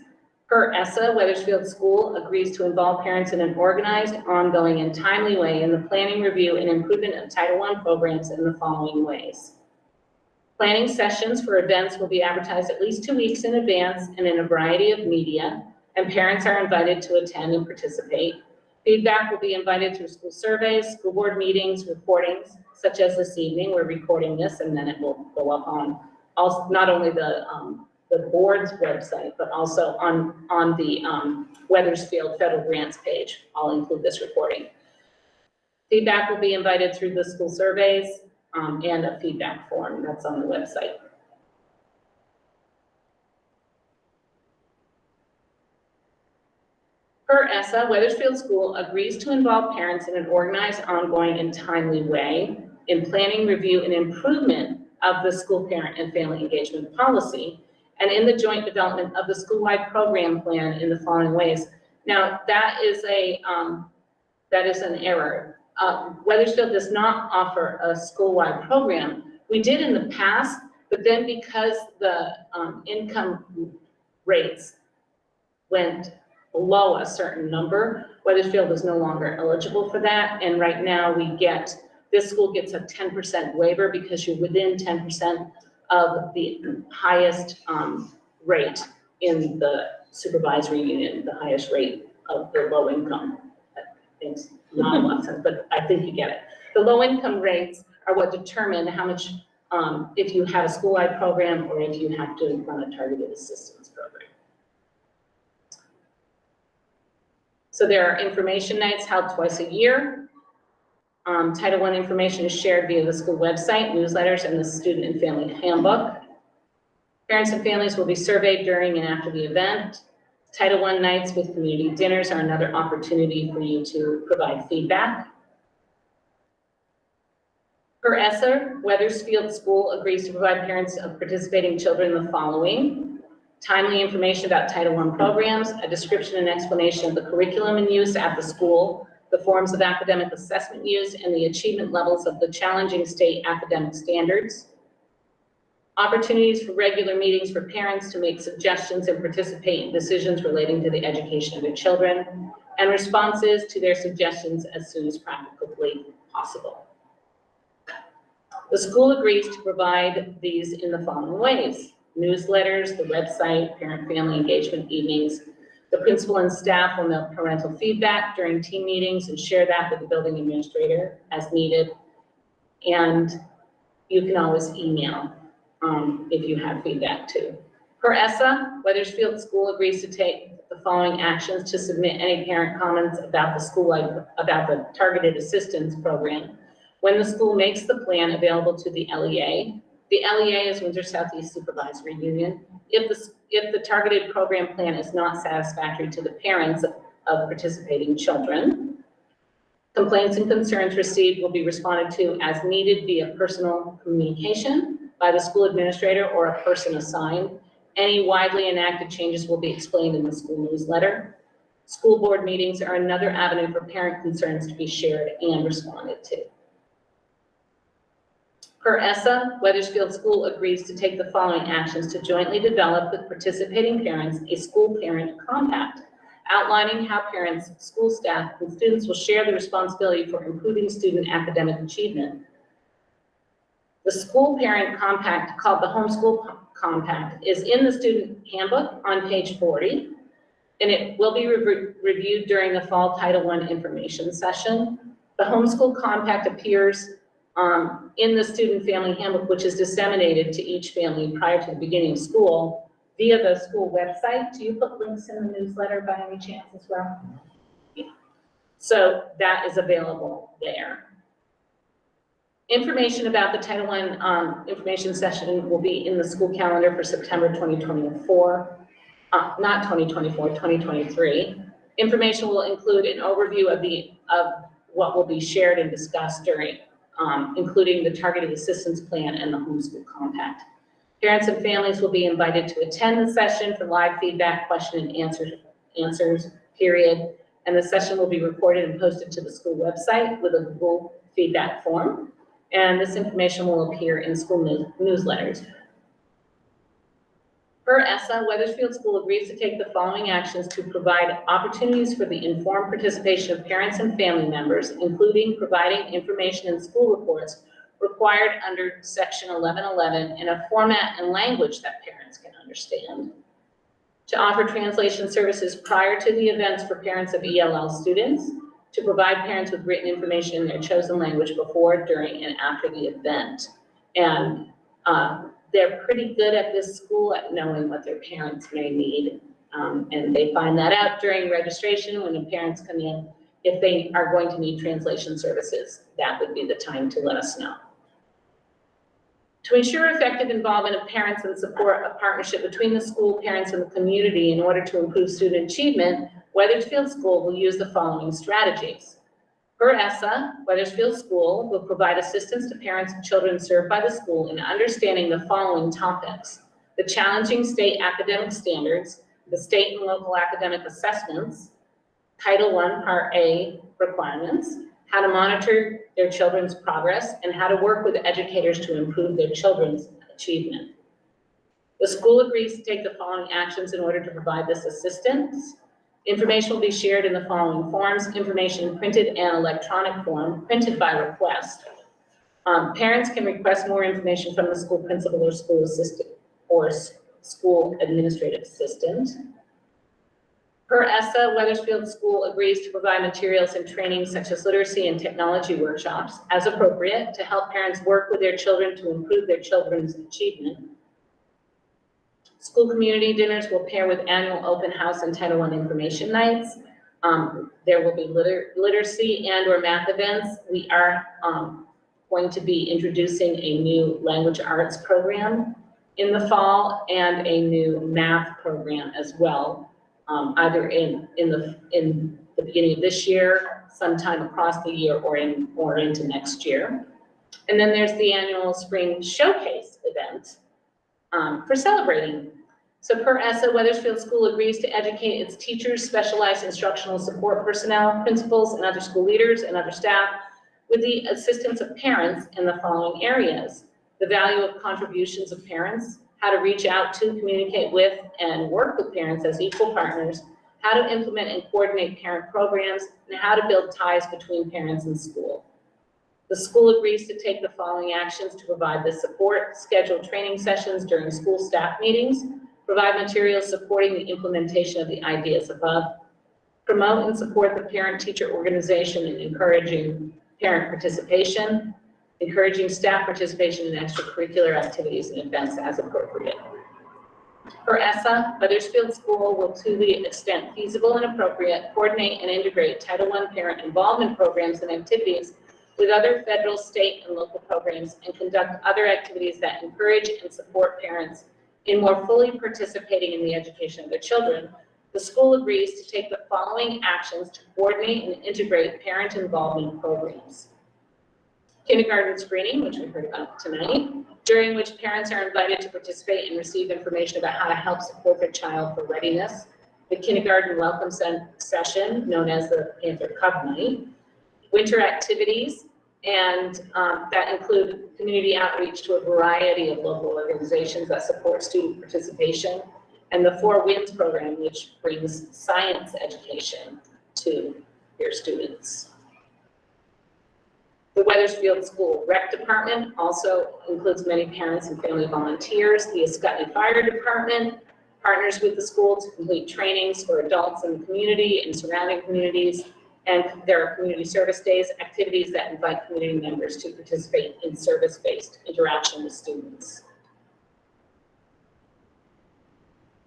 Per ESSA, Weathersfield School agrees to involve parents in an organized, ongoing, and timely way in the planning, review, and improvement of Title I programs in the following ways. Planning sessions for events will be advertised at least 2 weeks in advance and in a variety of media, and parents are invited to attend and participate. Feedback will be invited through school surveys, school board meetings, recordings, such as this evening. We're recording this, and then it will go up on also not only the board's website, but also on the Weathersfield Federal Grants page. I'll include this recording. Feedback will be invited through the school surveys and a feedback form that's on the website. Per ESSA, Weathersfield School agrees to involve parents in an organized, ongoing, and timely way in planning, review, and improvement of the school parent and family engagement policy, and in the joint development of the school-wide program plan in the following ways. Now, that is an error. Weathersfield does not offer a school-wide program. We did in the past, but then because the income rates went below a certain number, Weathersfield is no longer eligible for that. And right now this school gets a 10% waiver because you're within 10% of the highest rate in the supervisory unit, the highest rate of the low income. It's not a lot of sense, but I think you get it. The low income rates are what determine how much, if you have a school-wide program or if you have to run a targeted assistance program. So there are information nights held twice a year. Title I information is shared via the school website, newsletters, and the student and family handbook. Parents and families will be surveyed during and after the event. Title I nights with community dinners are another opportunity for you to provide feedback. Per ESSA, Weathersfield School agrees to provide parents of participating children the following: timely information about Title I programs, a description and explanation of the curriculum in use at the school, the forms of academic assessment used, and the achievement levels of the challenging state academic standards. Opportunities for regular meetings for parents to make suggestions and participate in decisions relating to the education of their children, and responses to their suggestions as soon as practically possible. The school agrees to provide these in the following ways: newsletters, the website, parent-family engagement evenings. The principal and staff will note parental feedback during team meetings and share that with the building administrator as needed. And you can always email if you have feedback too. Per ESSA, Weathersfield School agrees to take the following actions to submit any parent comments about the school, about the targeted assistance program when the school makes the plan available to the LEA. The LEA is Windsor Southeast Supervisory Union. If the targeted program plan is not satisfactory to the parents of participating children, complaints and concerns received will be responded to as needed via personal communication by the school administrator or a person assigned. Any widely enacted changes will be explained in the school newsletter. School board meetings are another avenue for parent concerns to be shared and responded to. Per ESSA, Weathersfield School agrees to take the following actions to jointly develop with participating parents a school parent compact, outlining how parents, school staff, and students will share the responsibility for improving student academic achievement. The school parent compact, called the Homeschool Compact, is in the student handbook on page 40, and it will be reviewed during the fall Title I information session. The Homeschool Compact appears in the student family handbook, which is disseminated to each family prior to the beginning of school via the school website. Do you put links in the newsletter by any chance as well? Yeah. So that is available there. Information about the Title I information session will be in the school calendar for September 2024, not 2024, 2023. Information will include an overview of what will be shared and discussed during, including the targeted assistance plan and the homeschool compact. Parents and families will be invited to attend the session for live feedback, question and answers period. And the session will be recorded and posted to the school website with a Google feedback form. And this information will appear in school newsletters. Per ESSA, Weathersfield School agrees to take the following actions to provide opportunities for the informed participation of parents and family members, including providing information in school reports required under section 1111 in a format and language that parents can understand. To offer translation services prior to the events for parents of ELL students, to provide parents with written information in their chosen language before, during, and after the event. And they're pretty good at this school at knowing what their parents may need. And they find that out during registration when the parents come in. If they are going to need translation services, that would be the time to let us know. To ensure effective involvement of parents and support a partnership between the school, parents, and the community in order to improve student achievement, Weathersfield School will use the following strategies. Per ESSA, Weathersfield School will provide assistance to parents and children served by the school in understanding the following topics: the challenging state academic standards, the state and local academic assessments, Title I Part A requirements, how to monitor their children's progress, and how to work with educators to improve their children's achievement. The school agrees to take the following actions in order to provide this assistance. Information will be shared in the following forms: information in printed and electronic form, printed by request. Parents can request more information from the school principal or school assistant or school administrative assistant. Per ESSA, Weathersfield School agrees to provide materials and training such as literacy and technology workshops as appropriate to help parents work with their children to improve their children's achievement. School community dinners will pair with annual open house and Title I information nights. There will be literacy and or math events. We are going to be introducing a new language arts program in the fall and a new math program as well, either in the beginning of this year, sometime across the year, or into next year. And then there's the annual spring showcase event for celebrating. So per ESSA, Weathersfield School agrees to educate its teachers, specialized instructional support personnel, principals, and other school leaders and other staff with the assistance of parents in the following areas: the value of contributions of parents, how to reach out to, communicate with, and work with parents as equal partners, how to implement and coordinate parent programs, and how to build ties between parents and school. The school agrees to take the following actions to provide this support: schedule training sessions during school staff meetings, provide materials supporting the implementation of the ideas above, promote and support the parent-teacher organization and encouraging parent participation, encouraging staff participation in extracurricular activities and events as appropriate. For ESSA, Weathersfield School will, to the extent feasible and appropriate, coordinate and integrate Title I parent involvement programs and activities with other federal, state, and local programs, and conduct other activities that encourage and support parents in more fully participating in the education of their children. The school agrees to take the following actions to coordinate and integrate parent involvement programs. Kindergarten screening, which we heard about tonight, during which parents are invited to participate and receive information about how to help support their child for readiness. The kindergarten welcome session, known as the Panther Cup Night. Winter activities, and that include community outreach to a variety of local organizations that support student participation. And the 4 Winds program, which brings science education to your students. The Weathersfield School Rec Department also includes many parents and family volunteers. The Ascutney Fire Department partners with the school to complete trainings for adults in the community and surrounding communities. And there are community service days, activities that invite community members to participate in service-based interaction with students.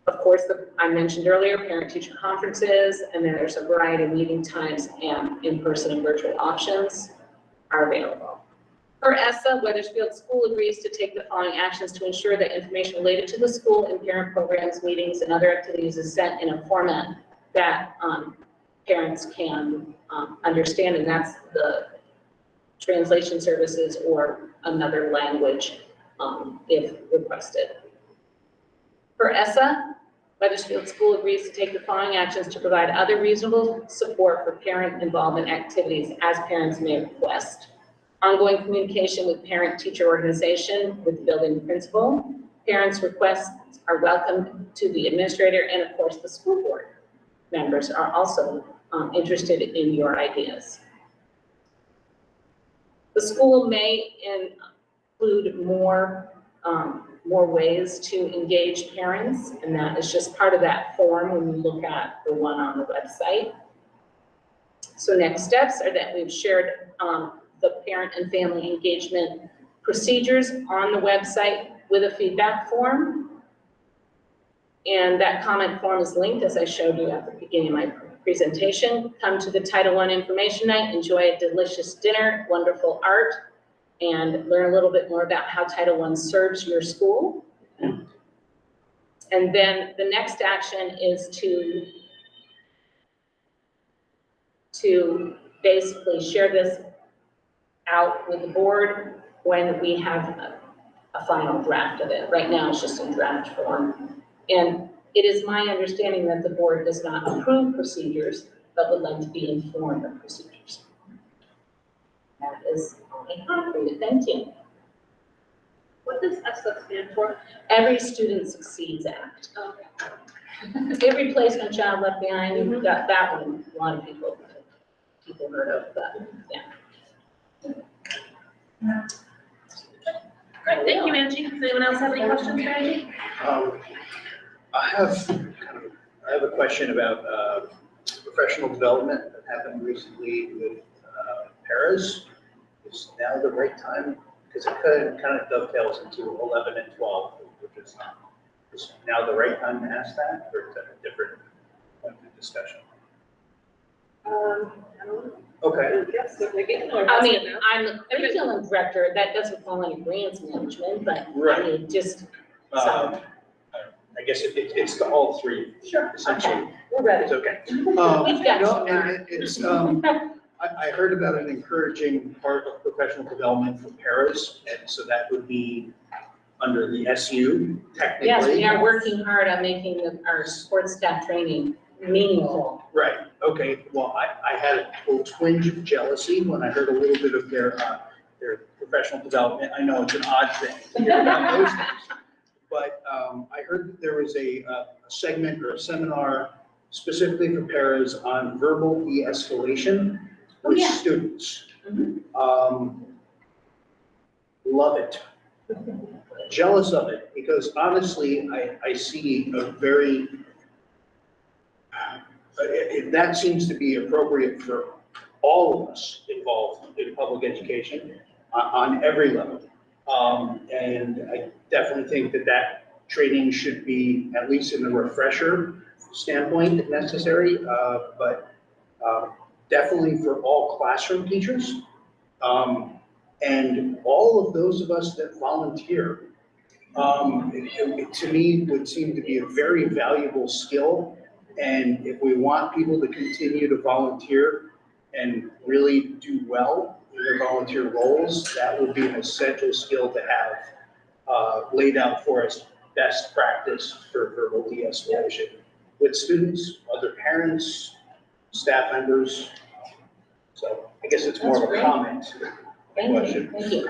Of course, I mentioned earlier, parent-teacher conferences, and then there's a variety of meeting times and in-person and virtual options are available. For ESSA, Weathersfield School agrees to take the following actions to ensure that information related to the school and parent programs, meetings, and other activities is sent in a format that parents can understand, and that's the translation services or another language if requested. For ESSA, Weathersfield School agrees to take the following actions to provide other reasonable support for parent involvement activities as parents may request. Ongoing communication with parent-teacher organization with the building principal. Parents' requests are welcome to the administrator, and of course the school board members are also interested in your ideas. The school may include more ways to engage parents, and that is just part of that form when you look at the one on the website. So next steps are that we've shared the parent and family engagement procedures on the website with a feedback form. And that comment form is linked, as I showed you at the beginning of my presentation. Come to the Title I Information Night, enjoy a delicious dinner, wonderful art, and learn a little bit more about how Title I serves your school. And then the next action is to basically share this out with the board when we have a final draft of it. Right now, it's just in draft form. And it is my understanding that the board does not approve procedures, but would like to be informed of procedures. That is all I have for you. Thank you. What does ESSA stand for? Every Student Succeeds Act. Okay. Every Placement Child Left Behind, you've got that one, a lot of people heard of, but yeah. Great, thank you, Angie. Does anyone else have any questions for Angie? I have a question about professional development that happened recently with Paris. Is now the right time? Because it kind of dovetails into 11 and 12, which is now the right time to ask that, or is that a different point of discussion? I don't know. Okay. Yes, so we're getting more. I mean, I'm the curriculum director, that doesn't fall under grants management, but I Right. mean, just, I guess it's the all three, sure, essentially. okay, we're ready. It's okay. We've got No, you. and it's, I heard about an encouraging part of professional development for paras, and so that would be under the SU technically. Yes, we are working hard on making our sports staff training meaningful. Right, okay, well, I had a little twinge of jealousy when I heard a little bit of their professional development. I know it's an odd thing to hear about those things. But I heard that there was a segment or a seminar specifically for paras on verbal de-escalation with yeah. students. Mhm. Love it. Jealous of it, because honestly, I see a very, that seems to be appropriate for all of us involved in public education. on every level. And I definitely think that that training should be, at least in the refresher standpoint, if necessary, but definitely for all classroom teachers. And all of those of us that volunteer, to me, would seem to be a very valuable skill. And if we want people to continue to volunteer and really do well in their volunteer roles, that would be an essential skill to have laid out for us, best practice for verbal de-escalation with students, other parents, staff members. So I guess it's more of a comment. Thank you, thank you.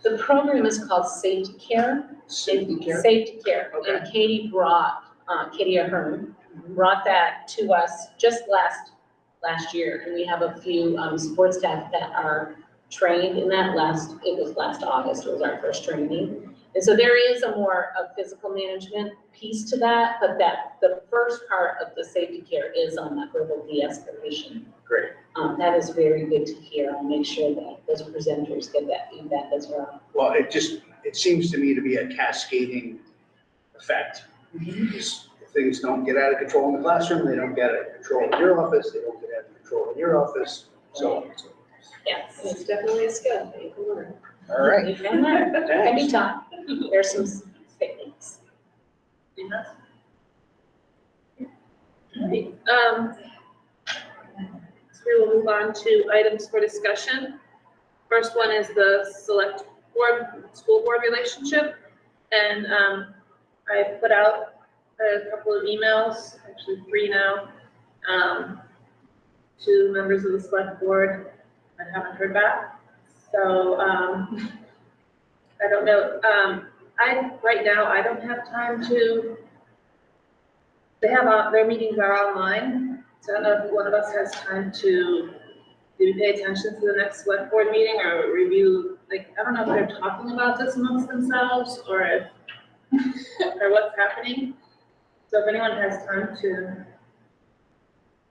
The program is called Safety Care. Safety care? Safety Care. Okay. And Katie Ahern brought that to us just last year. And we have a few support staff that are trained in that. It was last August, was our first training. And so there is a more physical management piece to that, but the first part of the safety care is on that verbal de-escalation. Great. That is very good to hear. I'll make sure that those presenters get that feedback as well. Well, it seems to me to be a cascading effect. Because if things don't get out of control in the classroom, they don't get out of control in your office, they don't get out of control in your office, so. Yes. It's definitely a skill that you can learn. All right. You can learn. Can be Thanks. taught. There's some techniques. So we will move on to items for discussion. First one is the select board, school board relationship. And I put out a couple of emails, actually 3 now, to members of the select board. I haven't heard back. So I don't know. Right now, I don't have time to, they have, their meetings are online. So I don't know if one of us has time to maybe pay attention to the next select board meeting or review, like, I don't know if they're talking about this amongst themselves or if, or what's happening. So if anyone has time to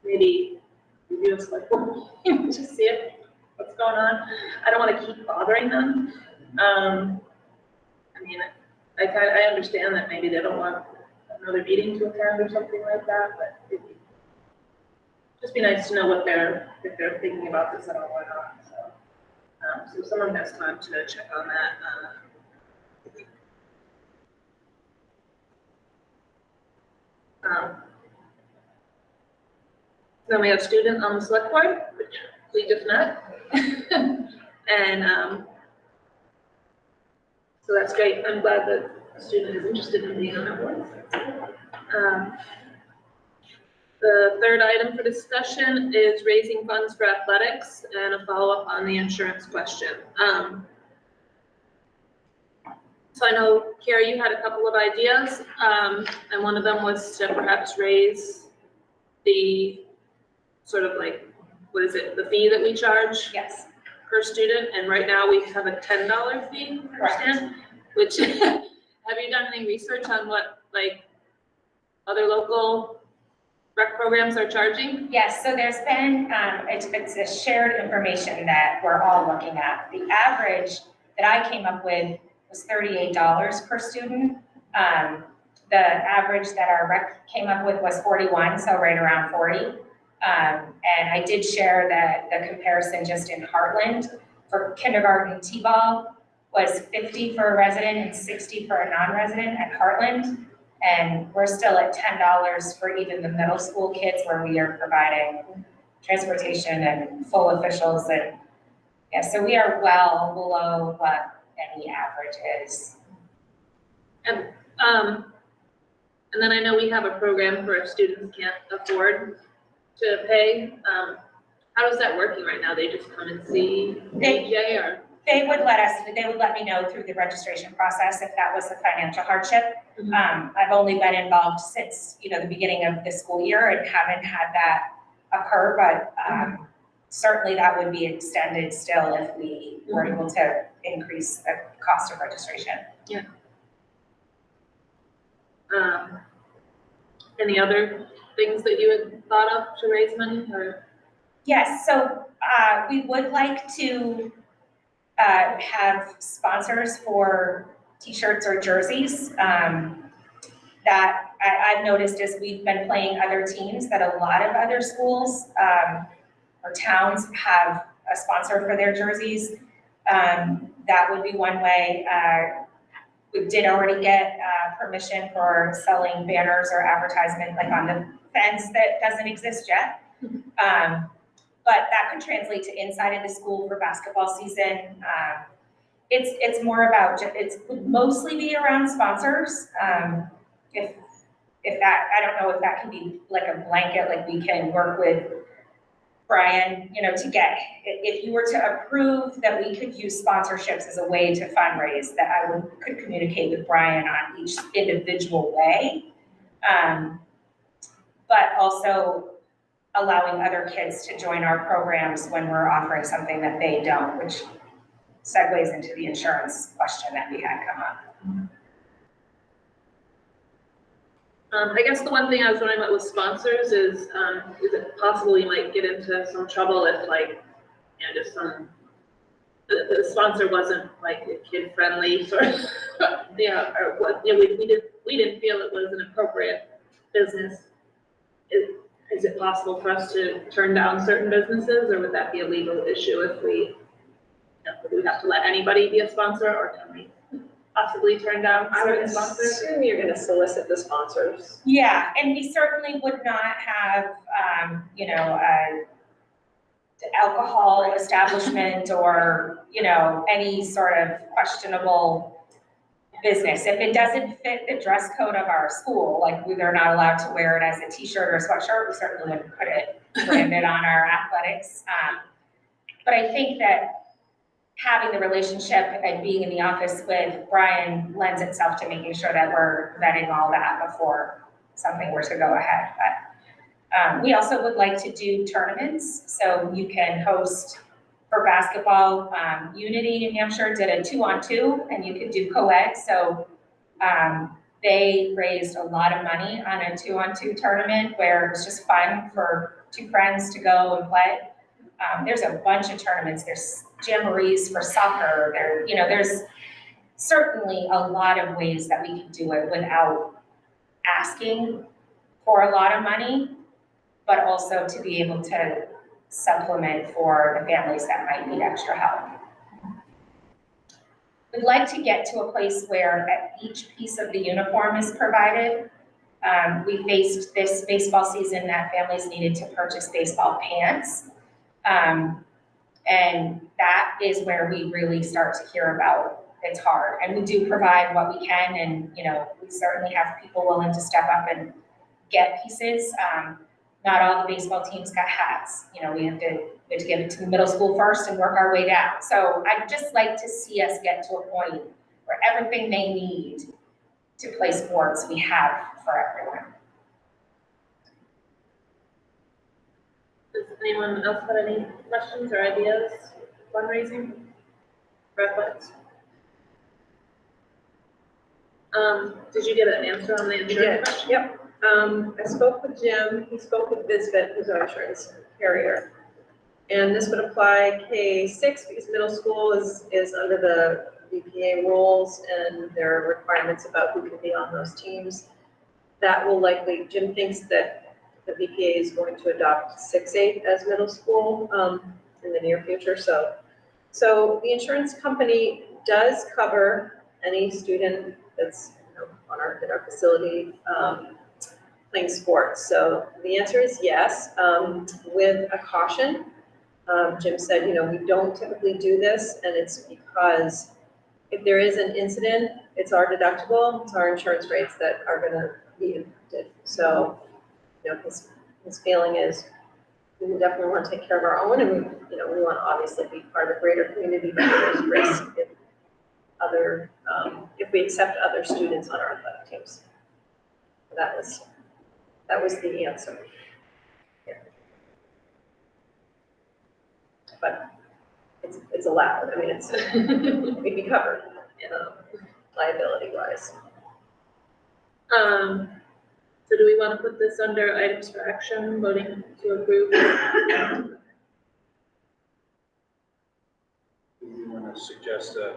maybe review a select board meeting, just see what's going on. I don't want to keep bothering them. I mean, I understand that maybe they don't want another meeting to attend or something like that, but it'd just be nice to know what if they're thinking about this at all or not, so. So if someone has time to check on that. Then we have student on the select board, which we just met. And so that's great. I'm glad that a student is interested in being on that board. The third item for discussion is raising funds for athletics and a follow-up on the insurance question. So I know, Carrie, you had a couple of ideas, and one of them was to perhaps raise the sort of like, what is it, the fee that we charge Yes. per student, and right now we have a $10 fee per student, which, have you done any research on what, like, other local rec programs are charging? Yes, so there's been, it's a shared information that we're all looking at. The average that I came up with was $38 per student. The average that our rec came up with was 41, so right around 40. And I did share that the comparison just in Heartland for kindergarten T-ball was 50 for a resident and 60 for a non-resident at Heartland. And we're still at $10 for even the middle school kids where we are providing transportation and full officials. And yeah, so we are well below what any average is. And then I know we have a program for if students can't afford to pay. How is that working right now? They just come and see AJ or? They would let me know through the registration process if that was a financial hardship. I've only been involved since, the beginning of the school year and haven't had that occur, but certainly that would be extended still if we were able to increase the cost of registration. Yeah. Any other things that you had thought of to raise money or? Yes, so we would like to have sponsors for t-shirts or jerseys. That I've noticed as we've been playing other teams, that a lot of other schools or towns have a sponsor for their jerseys. That would be one way. We did already get permission for selling banners or advertisement like on the fence that doesn't exist yet. But that could translate to inside of the school for basketball season. It's more about, it would mostly be around sponsors. If that, I don't know if that can be like a blanket, like we can work with Brian, you know, to get, if you were to approve that we could use sponsorships as a way to fundraise, that I could communicate with Brian on each individual way. But also allowing other kids to join our programs when we're offering something that they don't, which segues into the insurance question that we had come up. I guess the one thing I was wondering about with sponsors is it possible you might get into some trouble if like, you know, just the sponsor wasn't like kid friendly sort of, yeah, or what, you know, we didn't feel it was an appropriate business. Is it possible for us to turn down certain businesses, or would that be a legal issue if we, you know, do we have to let anybody be a sponsor, or can we possibly turn down I would certain sponsors? assume you're gonna solicit the sponsors. Yeah, and we certainly would not have, you know, alcohol establishment or, you know, any sort of questionable business. If it doesn't fit the dress code of our school, like they're not allowed to wear it as a t-shirt or a sweatshirt, we certainly wouldn't put it branded on our athletics. But I think that having the relationship and being in the office with Brian lends itself to making sure that we're vetting all that before something were to go ahead. But we also would like to do tournaments, so you can host for basketball. Unity, New Hampshire did a 2-on-2, and you could do co-ed. So they raised a lot of money on a 2-on-2 tournament where it was just fun for two friends to go and play. There's a bunch of tournaments. There's jamborees for soccer. There, you know, there's certainly a lot of ways that we can do it without asking for a lot of money, but also to be able to supplement for the families that might need extra help. We'd like to get to a place where each piece of the uniform is provided. We faced this baseball season that families needed to purchase baseball pants. And that is where we really start to hear about it's hard. And we do provide what we can, and you know, we certainly have people willing to step up and get pieces. Not all the baseball teams got hats. You know, we have to give it to the middle school first and work our way down. So I'd just like to see us get to a point where everything they need to play sports, we have for everyone. Does anyone else have any questions or ideas, fundraising, for athletics? Did you get an answer on the insurance question? Yep. I spoke with Jim, he spoke with Visvet, who's our insurance carrier. And this would apply K-6 because middle school is under the VPA rules, and there are requirements about who can be on those teams. That will likely, Jim thinks that the VPA is going to adopt 6-8 as middle school in the near future. So the insurance company does cover any student that's, you know, in our facility playing sports. So the answer is yes, with a caution. Jim said, you know, we don't typically do this, and it's because if there is an incident, it's our deductible, it's our insurance rates that are gonna be impacted. So, you know, his feeling is we definitely want to take care of our own, and we want to obviously be part of a greater community, but there's risk if if we accept other students on our athletic teams. That was the answer. Yeah. But it's allowed. I mean, we'd be covered, liability wise. So do we want to put this under items for action, voting to approve? Do you want want to suggest a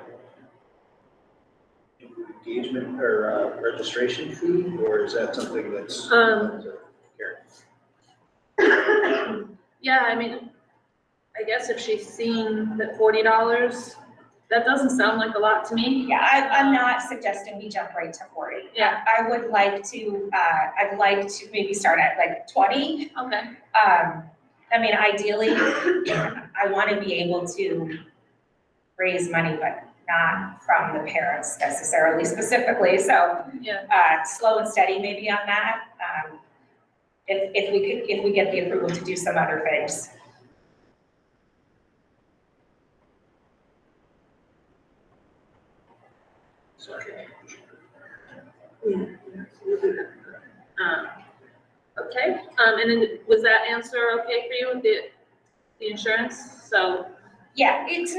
engagement or registration fee, or is that something that's? Yeah, I mean, I guess if she's seeing that $40, that doesn't sound like a lot to me. Yeah, I'm not suggesting we jump right to 40. Yeah. I would like to, I'd like to maybe start at like 20. Okay. I mean, ideally, I want to be able to raise money, but not from the parents necessarily specifically. So, Yeah. slow and steady maybe on that. If we get the approval to do some other things. Okay, and then was that answer okay for you with the insurance? So, Yeah, it's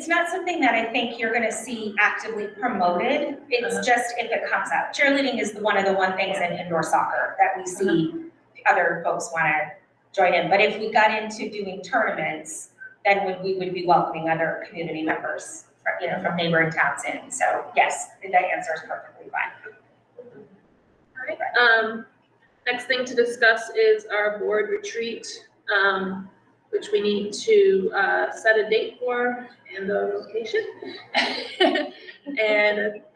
not something that I think you're gonna see actively promoted. It's just if it comes up. Cheerleading is one of the things in indoor soccer that we see other folks wanna join in. But if we got into doing tournaments, then we would be welcoming other community members from neighboring towns in. So yes, that answer is perfectly fine. all right. Next thing to discuss is our board retreat, which we need to set a date for and a location and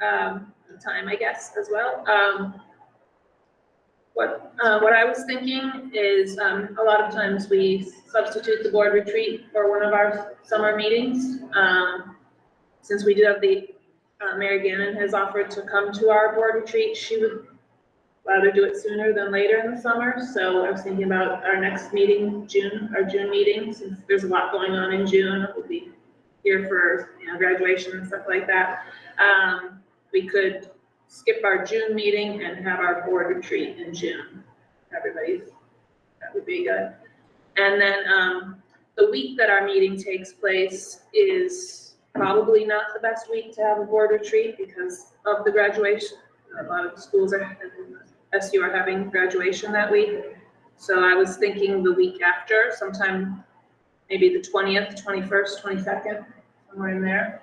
a time, I guess, as well. What I was thinking is a lot of times we substitute the board retreat for one of our summer meetings. Since we do have Mary Gannon has offered to come to our board retreat, she would rather do it sooner than later in the summer. So I was thinking about our next meeting, our June meeting, since there's a lot going on in June. We'll be here for graduation and stuff like that. We could skip our June meeting and have our board retreat in June. That would be good. And then the week that our meeting takes place is probably not the best week to have a board retreat because of the graduation. A lot of schools SU are having graduation that week. So I was thinking the week after, sometime maybe the 20th, 21st, 22nd, somewhere in there.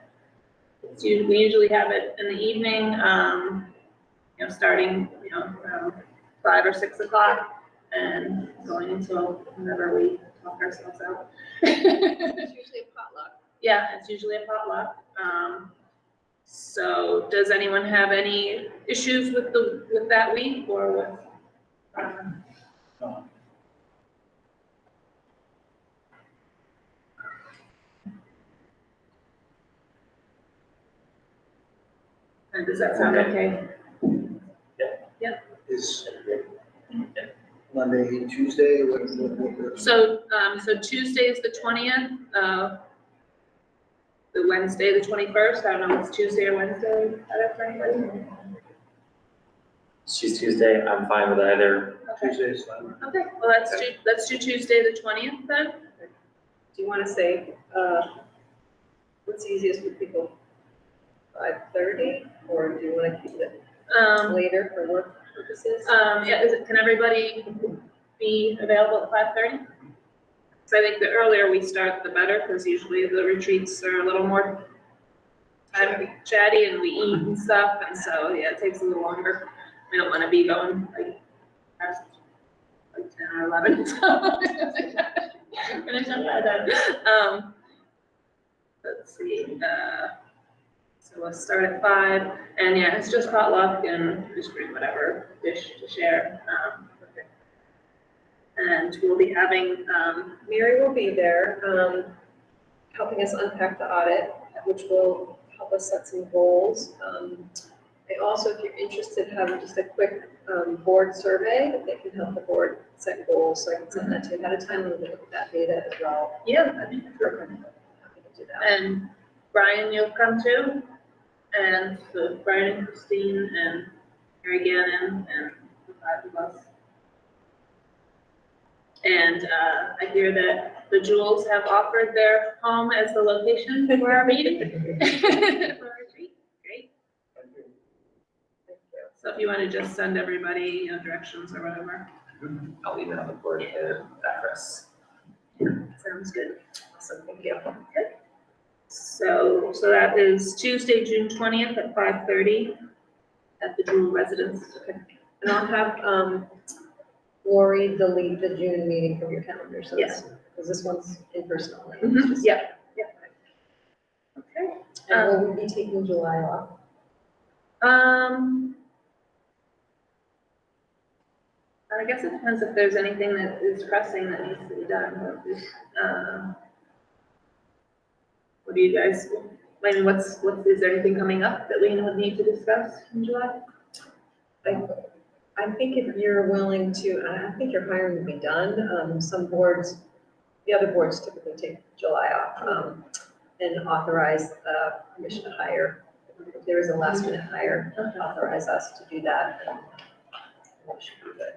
We usually have it in the evening, starting, around 5 or 6 o'clock and going until whenever we talk ourselves out. It's usually a potluck. Yeah, it's usually a potluck. So does anyone have any issues with that week or with? And does that sound okay? Is Monday, Tuesday, what? So Tuesday is the 20th, the Wednesday, the 21st, I don't know if it's Tuesday or Wednesday, for anybody? She's Tuesday, I'm fine with either. Okay, Tuesday is fine. okay, well, let's do Tuesday, the 20th then. Do you want to say, what's easiest for people? 5:30, or do you want to keep it later for work purposes? Yeah, can everybody be available at 5:30? So I think the earlier we start, the better, because usually the retreats are a little more chatty and we eat and stuff, and so, yeah, it takes a little longer. We don't want to be going past 10 or 11, so. Finish up by then. Let's see, so we'll start at 5, and yeah, it's just potluck and just bring whatever dish to share. And we'll be having, Mary will be there, helping us unpack the audit, which will help us set some goals. I also, if you're interested, have just a quick board survey that can help the board set goals, so I can send that to you ahead of time and we'll look at that data as well. yeah, I think that's perfect. Happy to do that. And Brian, you'll come too? And so Brian and Christine and Mary Gannon and the 5 of us. And I hear that the Jewels have offered their home as the location for our meeting. For our retreat. Great. So if you want to just send everybody directions or whatever. I'll email the board the address. Sounds good. Awesome, thank you. Okay. So that is Tuesday, June 20th at 5:30 at the Jewel Residence. And I'll have, Lori delete the June meeting from your calendar, so Yes. because this one's in person only. Mhm, yeah. Okay. And will we be taking July off? I guess it depends if there's anything that is pressing that needs to be done. What do you guys, I mean, is there anything coming up that we would need to discuss in July? I think if you're willing to, I think your hiring will be done. Some boards, the other boards typically take July off, and authorize, permission to hire. If there is a last minute hire, authorize us to do that. And that should be good.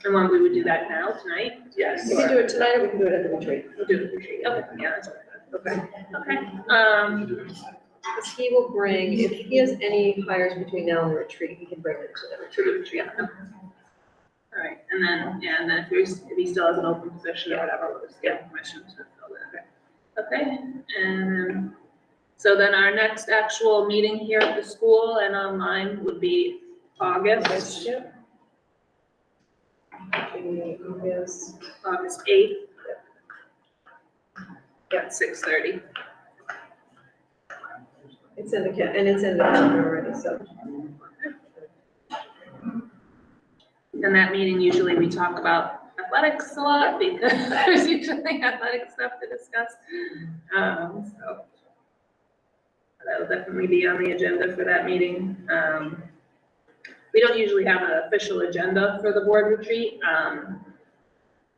And when we would do that now, tonight? Yes. We can do it tonight, or we can do it at the retreat. We'll do it at the retreat. Okay, yeah, that's okay. Okay. Okay. Because he will bring, if he has any hires between now and the retreat, he can bring them to the retreat. Yeah. All right, and then if he still has an open position or whatever, we'll just get permission to fill that. Okay, and so then our next actual meeting here at the school and online would be August. Yep. August 8th. At 6:30. It's in the, and it's in the calendar already, so. And that meeting, usually we talk about athletics a lot because there's usually athletic stuff to discuss. So that'll definitely be on the agenda for that meeting. We don't usually have an official agenda for the board retreat.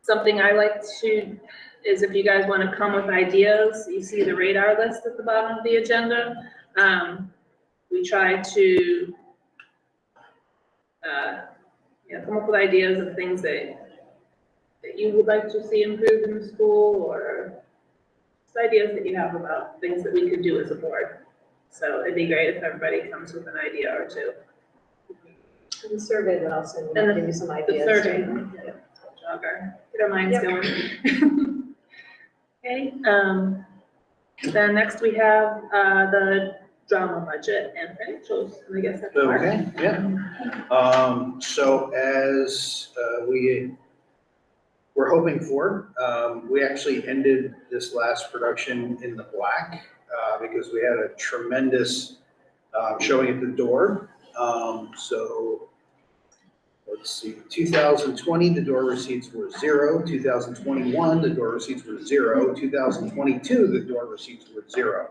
Something I like to is if you guys want to come with ideas, you see the radar list at the bottom of the agenda. We try to come up with ideas of things that you would like to see improved in the school, or just ideas that you have about things that we could do as a board. So it'd be great if everybody comes with an idea or two. And the survey that I'll send, And will give you some The ideas. survey, jogger, get our minds going. Okay, then next we have the drama budget and financials, and I guess that's Mark. Okay, yeah. So as we were hoping for, we actually ended this last production in the black because we had a tremendous showing at the door. So let's see, 2020, the door receipts were 0. 2021, the door receipts were 0. 2022, the door receipts were 0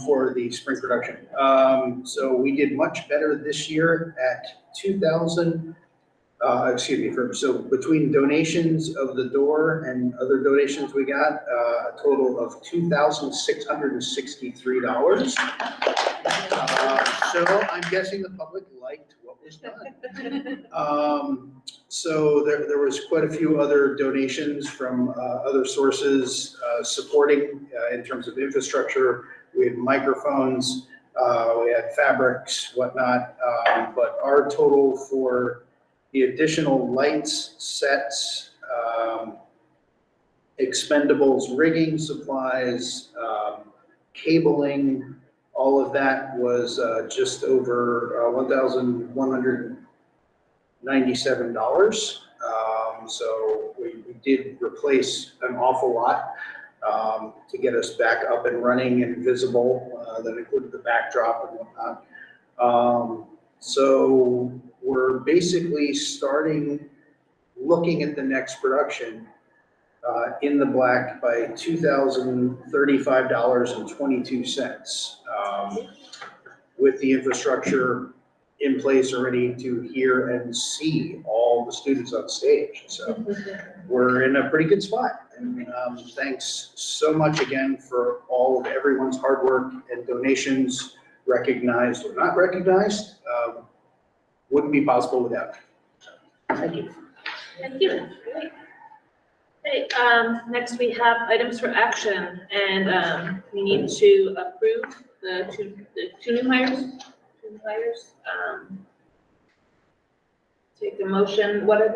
for the spring production. So we did much better this year at 2,000. So between donations of the door and other donations we got, a total of $2,663. So I'm guessing the public liked what was done. So there was quite a few other donations from other sources supporting in terms of infrastructure. We had microphones, we had fabrics, whatnot, but our total for the additional lights, sets, expendables, rigging supplies, cabling, all of that was just over $1,197. So we did replace an awful lot to get us back up and running and visible. That included the backdrop and whatnot. So we're basically looking at the next production in the black by $2,035.22 with the infrastructure in place already to hear and see all the students on stage. So we're in a pretty good spot. And thanks so much again for all of everyone's hard work and donations, recognized or not recognized. Wouldn't be possible without it. Thank you. Thank you. Okay, next we have items for action, and we need to approve the two new hires. Take the motion. What are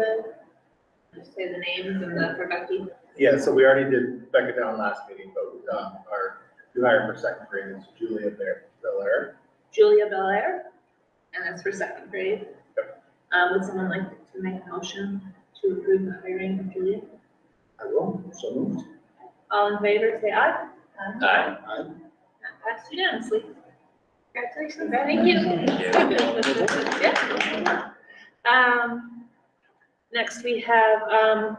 just say the names and the for Becky. Yeah, so we already did Becca down last meeting, but our new hire for second grade is Julia Belair. Julia Belair, and that's for second grade. Would someone like to make a motion to approve the hiring of Julia? I will, so moved. All in favor, say aye. Aye. That passed unanimously. Congratulations. Thank you. Yeah. Next we have,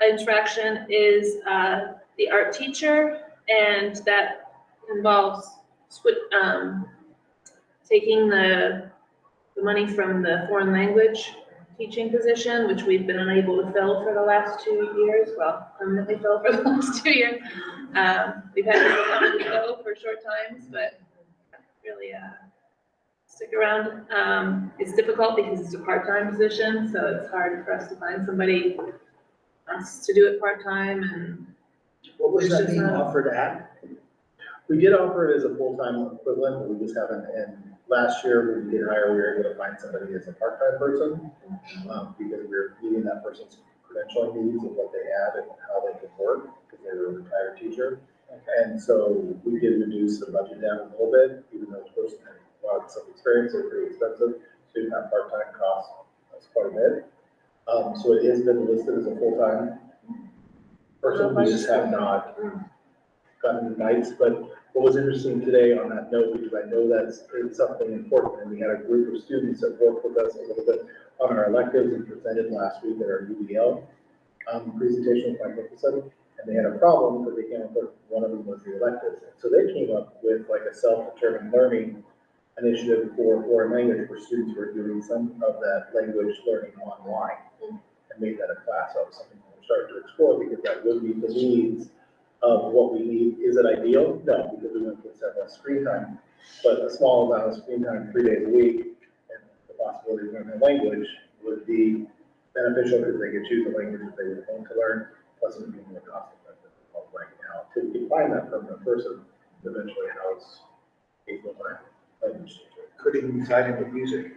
interaction is, the art teacher, and that involves taking the money from the foreign language teaching position, which we've been unable to fill for the last 2 years, well, permanently fill for the last 2 years. We've had people come and go for short times, but really, stick around. It's difficult because it's a part-time position, so it's hard for us to find somebody who wants to do it part-time, and What was There's that being just not- offered at? We did offer it as a full-time equivalent, but we just haven't, and last year when we did hire, we were able to find somebody as a part-time person, because we were meeting that person's credentialing needs of what they had and how they could work, because they were a retired teacher. And so we did reduce the budget down a little bit, even though the person had lots of experience, they're pretty expensive, so even that part-time cost us quite a bit. So it has been listed as a full-time person, we just have not gotten the nights, but what was interesting today on that note, because I know it's something important, and we had a group of students that worked with us a little bit on our electives and presented last week at our UDL presentation with Mike Nicholson, and they had a problem because they came up with, one of them was the electives. And so they came up with like a self-determined learning initiative for foreign language for students who are doing some of that language learning online, and made that a class of something we're starting to explore, because that would meet the needs of what we need. Is it ideal? No, because we want kids to have less screen time, but a small amount of screen time 3 days a week, and the possibility of learning a language would be beneficial, because they could choose the language that they would want to learn, plus it would be more cost effective right now to find that permanent person, to eventually house a full-time language teacher. Could even be tied into music.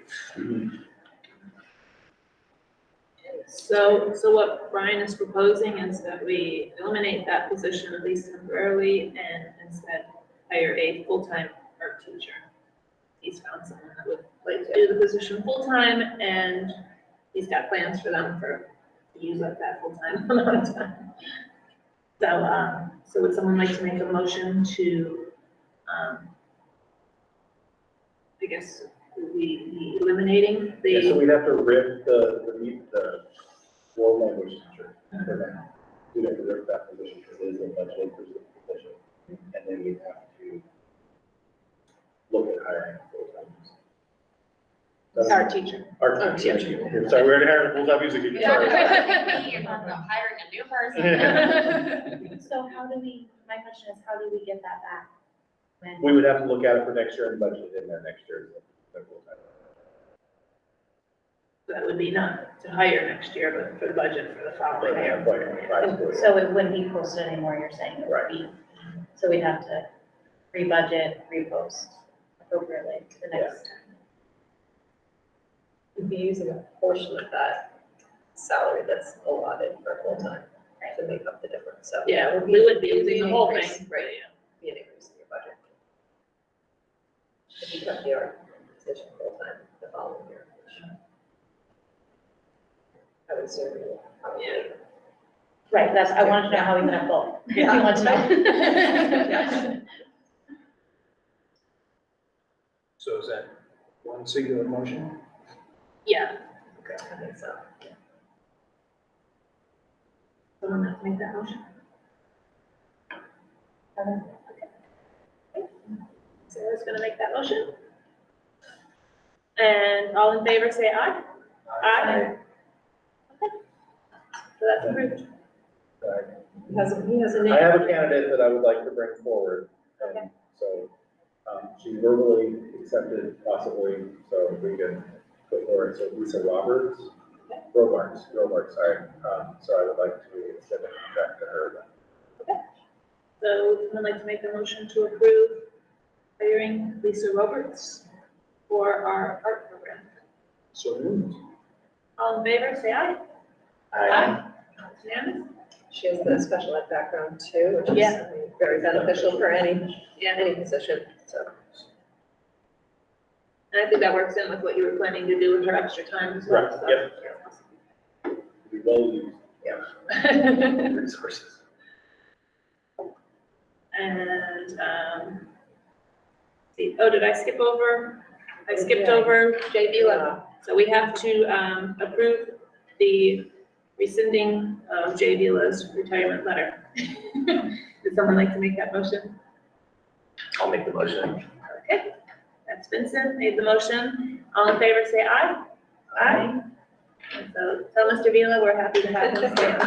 So what Brian is proposing is that we eliminate that position at least temporarily, and instead hire a full-time art teacher. He's found someone that would like to do the position full-time, and he's got plans for them to use up that full-time amount of time. So would someone like to make a motion to, I guess, the eliminating Yeah, so the, we'd have to rip the world language teacher for now. We'd have to rip that position, because it is a budget position, and then we'd have to look at hiring a full-time. art teacher? Art teacher. Sorry, we already hired a full-time music teacher, sorry. You're talking about hiring a new person. So how do we, my question is, how do we get that back? When- We would have to look at it for next year and budget it in there next year. That would be not to hire next year, but for the budget for the following Right, year. FY25. So it wouldn't be posted anymore, you're saying? It would Right. be- So we'd have to re-budget, repost appropriately to the next time. We'd be using a portion of that salary that's allotted for full-time to make up the difference, so. Yeah, we would be using the whole Increase, thing. Right, be an increase in your budget. If you cut the art position full-time the following year. I would assume you will probably. Right, that's, I wanted to know how we could have both. Yeah. I want to know. Yes. So is that one singular motion? Yeah, Okay, I think so. someone have to make that motion? Sarah's gonna make that motion. And all in favor, say aye. Aye. Okay. So that's approved. He has a name. I have a candidate that I would like to bring forward, Okay. and so, she verbally accepted possibly, so we can go forward, so Lisa Roberts, Robarts, sorry, so I would like to extend a contract to her. So would someone like to make a motion to approve hiring Lisa Roberts for our art program? So moved. All in favor, say aye. I It's unanimous. She has the special ed background too, which is Yeah. very beneficial for any position, so. And I think that works in with what you were planning to do with her extra time as well. Correct, so. yep. We will use Yeah. resources. And, see, oh, did I skip over? I skipped over J. Vila. So we have to, approve the rescinding of J. Vila's retirement letter. Would someone like to make that motion? I'll make the motion. Okay, that's Vincent made the motion. All in favor, say aye. Aye. And so tell Mr. Vila we're happy to have him stay on.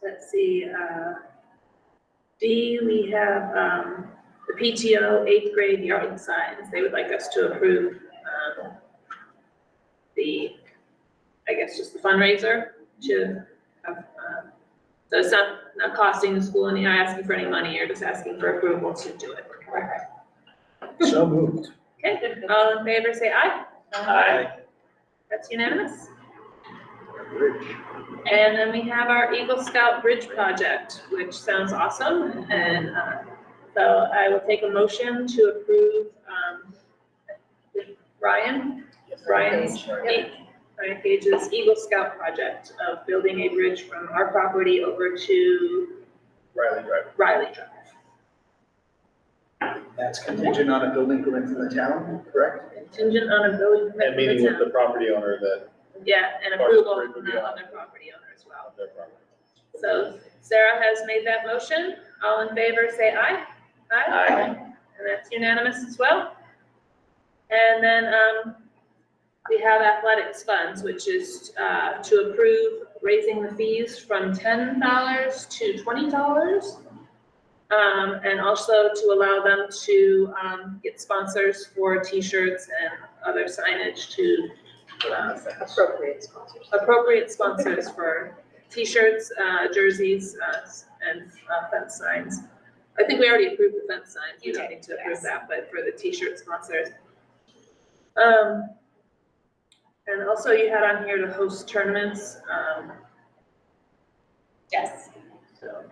Let's see, D, we have, the PTO 8th grade yard signs. They would like us to approve, the, I guess, just the fundraiser to have, so it's not costing the school any, not asking for any money, you're just asking for approval to do it, correct? So moved. Okay, all in favor, say aye. Aye. That's unanimous. And then we have our Eagle Scout Bridge project, which sounds awesome, and, so I will take a motion to approve, Ryan Gage's Eagle Scout project of building a bridge from our property over to Riley Drive. Riley Drive. That's contingent on a building permit from the town, correct? Contingent on a building permit And from meeting the with the town. property owner that Yeah, and Part of the approval bridge from would be the on. other property owner as well. on their property. So Sarah has made that motion. All in favor, say aye. Aye. And that's unanimous as well. And then, we have athletics funds, which is, to approve raising the fees from $10 to $20. And also to allow them to, get sponsors for T-shirts and other signage to, appropriate sponsors for T-shirts, jerseys, and fence signs. I think we already approved the fence signs, you don't need to approve that, but for the T-shirt sponsors. And also you had on here to host tournaments, Yes. so.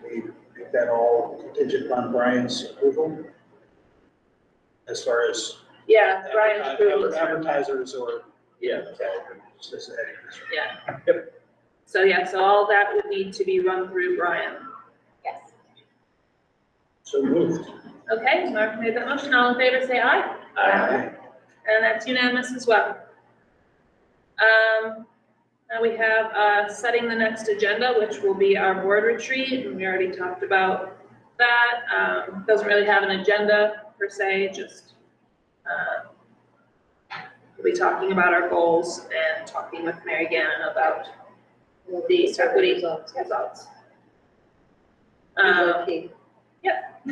We make that all contingent on Brian's approval? As far as Yeah, Brian's approval. advertisers or? Yeah. Okay, just as a heading. Yeah. Yep. So yeah, so all that would need to be run through Brian. Yes. So moved. Okay, Mark made the motion, all in favor, say aye. Aye. And that's unanimous as well. Now we have, setting the next agenda, which will be our board retreat, and we already talked about that. Doesn't really have an agenda per se, just, we'll be talking about our goals and talking with Mary Gannon about the equity results. Yep.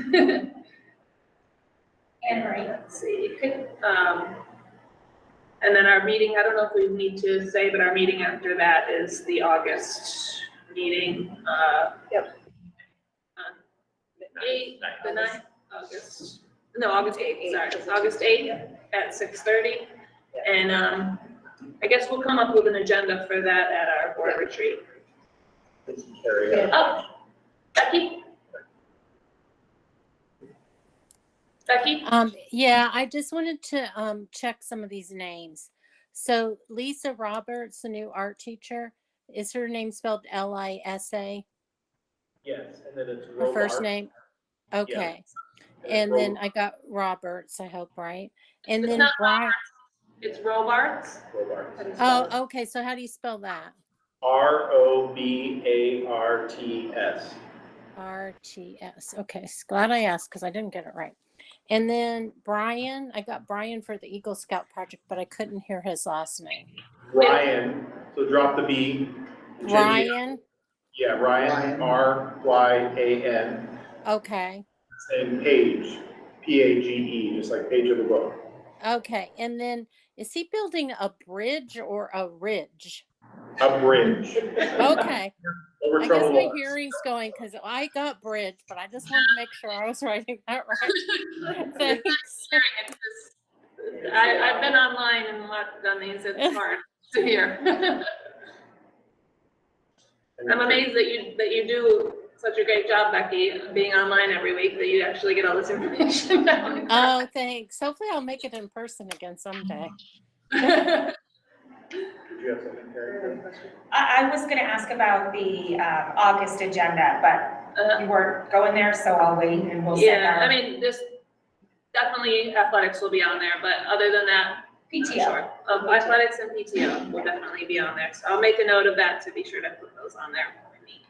Anne Marie. Let's see, and then our meeting, I don't know if we need to say, but our meeting after that is the August meeting, Yep. 9th, August 8th, sorry, it's August 8th at 6:30. And, I guess we'll come up with an agenda for that at our board retreat. Carry it. Oh, Becky? Becky? Yeah, I just wanted to check some of these names. So Lisa Roberts, the new art teacher, is her name spelled Lisa? Yes, and then it's Her first Robar. name? Okay. And And Ro- then I got Roberts, I hope, right? And It's then not Brian. It's Robarts. Robar. Oh, okay. So how do you spell that? Robarts. RTS. Okay. Glad I asked because I didn't get it right. And then Brian, I got Brian for the Eagle Scout project, but I couldn't hear his last name. Ryan, so drop the B. Ryan. Yeah, Ryan, Ryan. Okay. And Page, Page, just like page of the book. Okay. And then is he building a bridge or a ridge? A bridge. Okay. Over I guess troubled my waters. hearing's going because I got bridge, but I just wanted to make sure I was writing that right. Thanks. I've been online and done these, it's hard to hear. I'm amazed that you do such a great job, Becky, being online every week, that you actually get all this information down. Oh, thanks. Hopefully I'll make it in person again someday. Did you have something, Karen? I was gonna ask about the August agenda, but you weren't going there, so I'll wait and we'll send Yeah, I our mean, this, definitely athletics will be on there, but other than that, PTO. sure. Athletics and PTO will definitely be on there, so I'll make a note of that to be sure to put those on there. when we meet.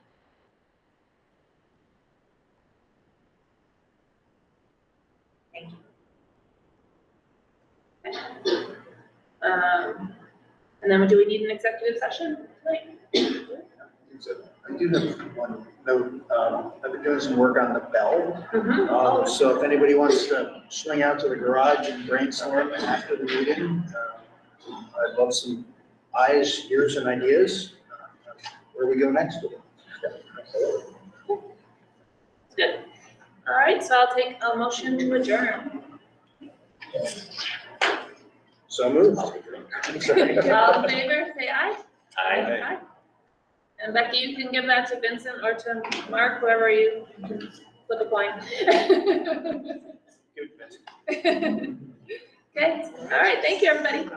Thank you. And then do we need an executive session tonight? So I do have one note. I've been doing some work on the bell. Mhm. So if anybody wants to swing out to the garage and brainstorm after the meeting, I'd love some eyes, ears, and ideas. Where we go next with it. Good. All right, so I'll take a motion to adjourn. So moved. All in favor, say aye. Aye. And Becky, you can give that to Vincent or to Mark, whoever you flip a coin. Okay, all right, thank you, everybody.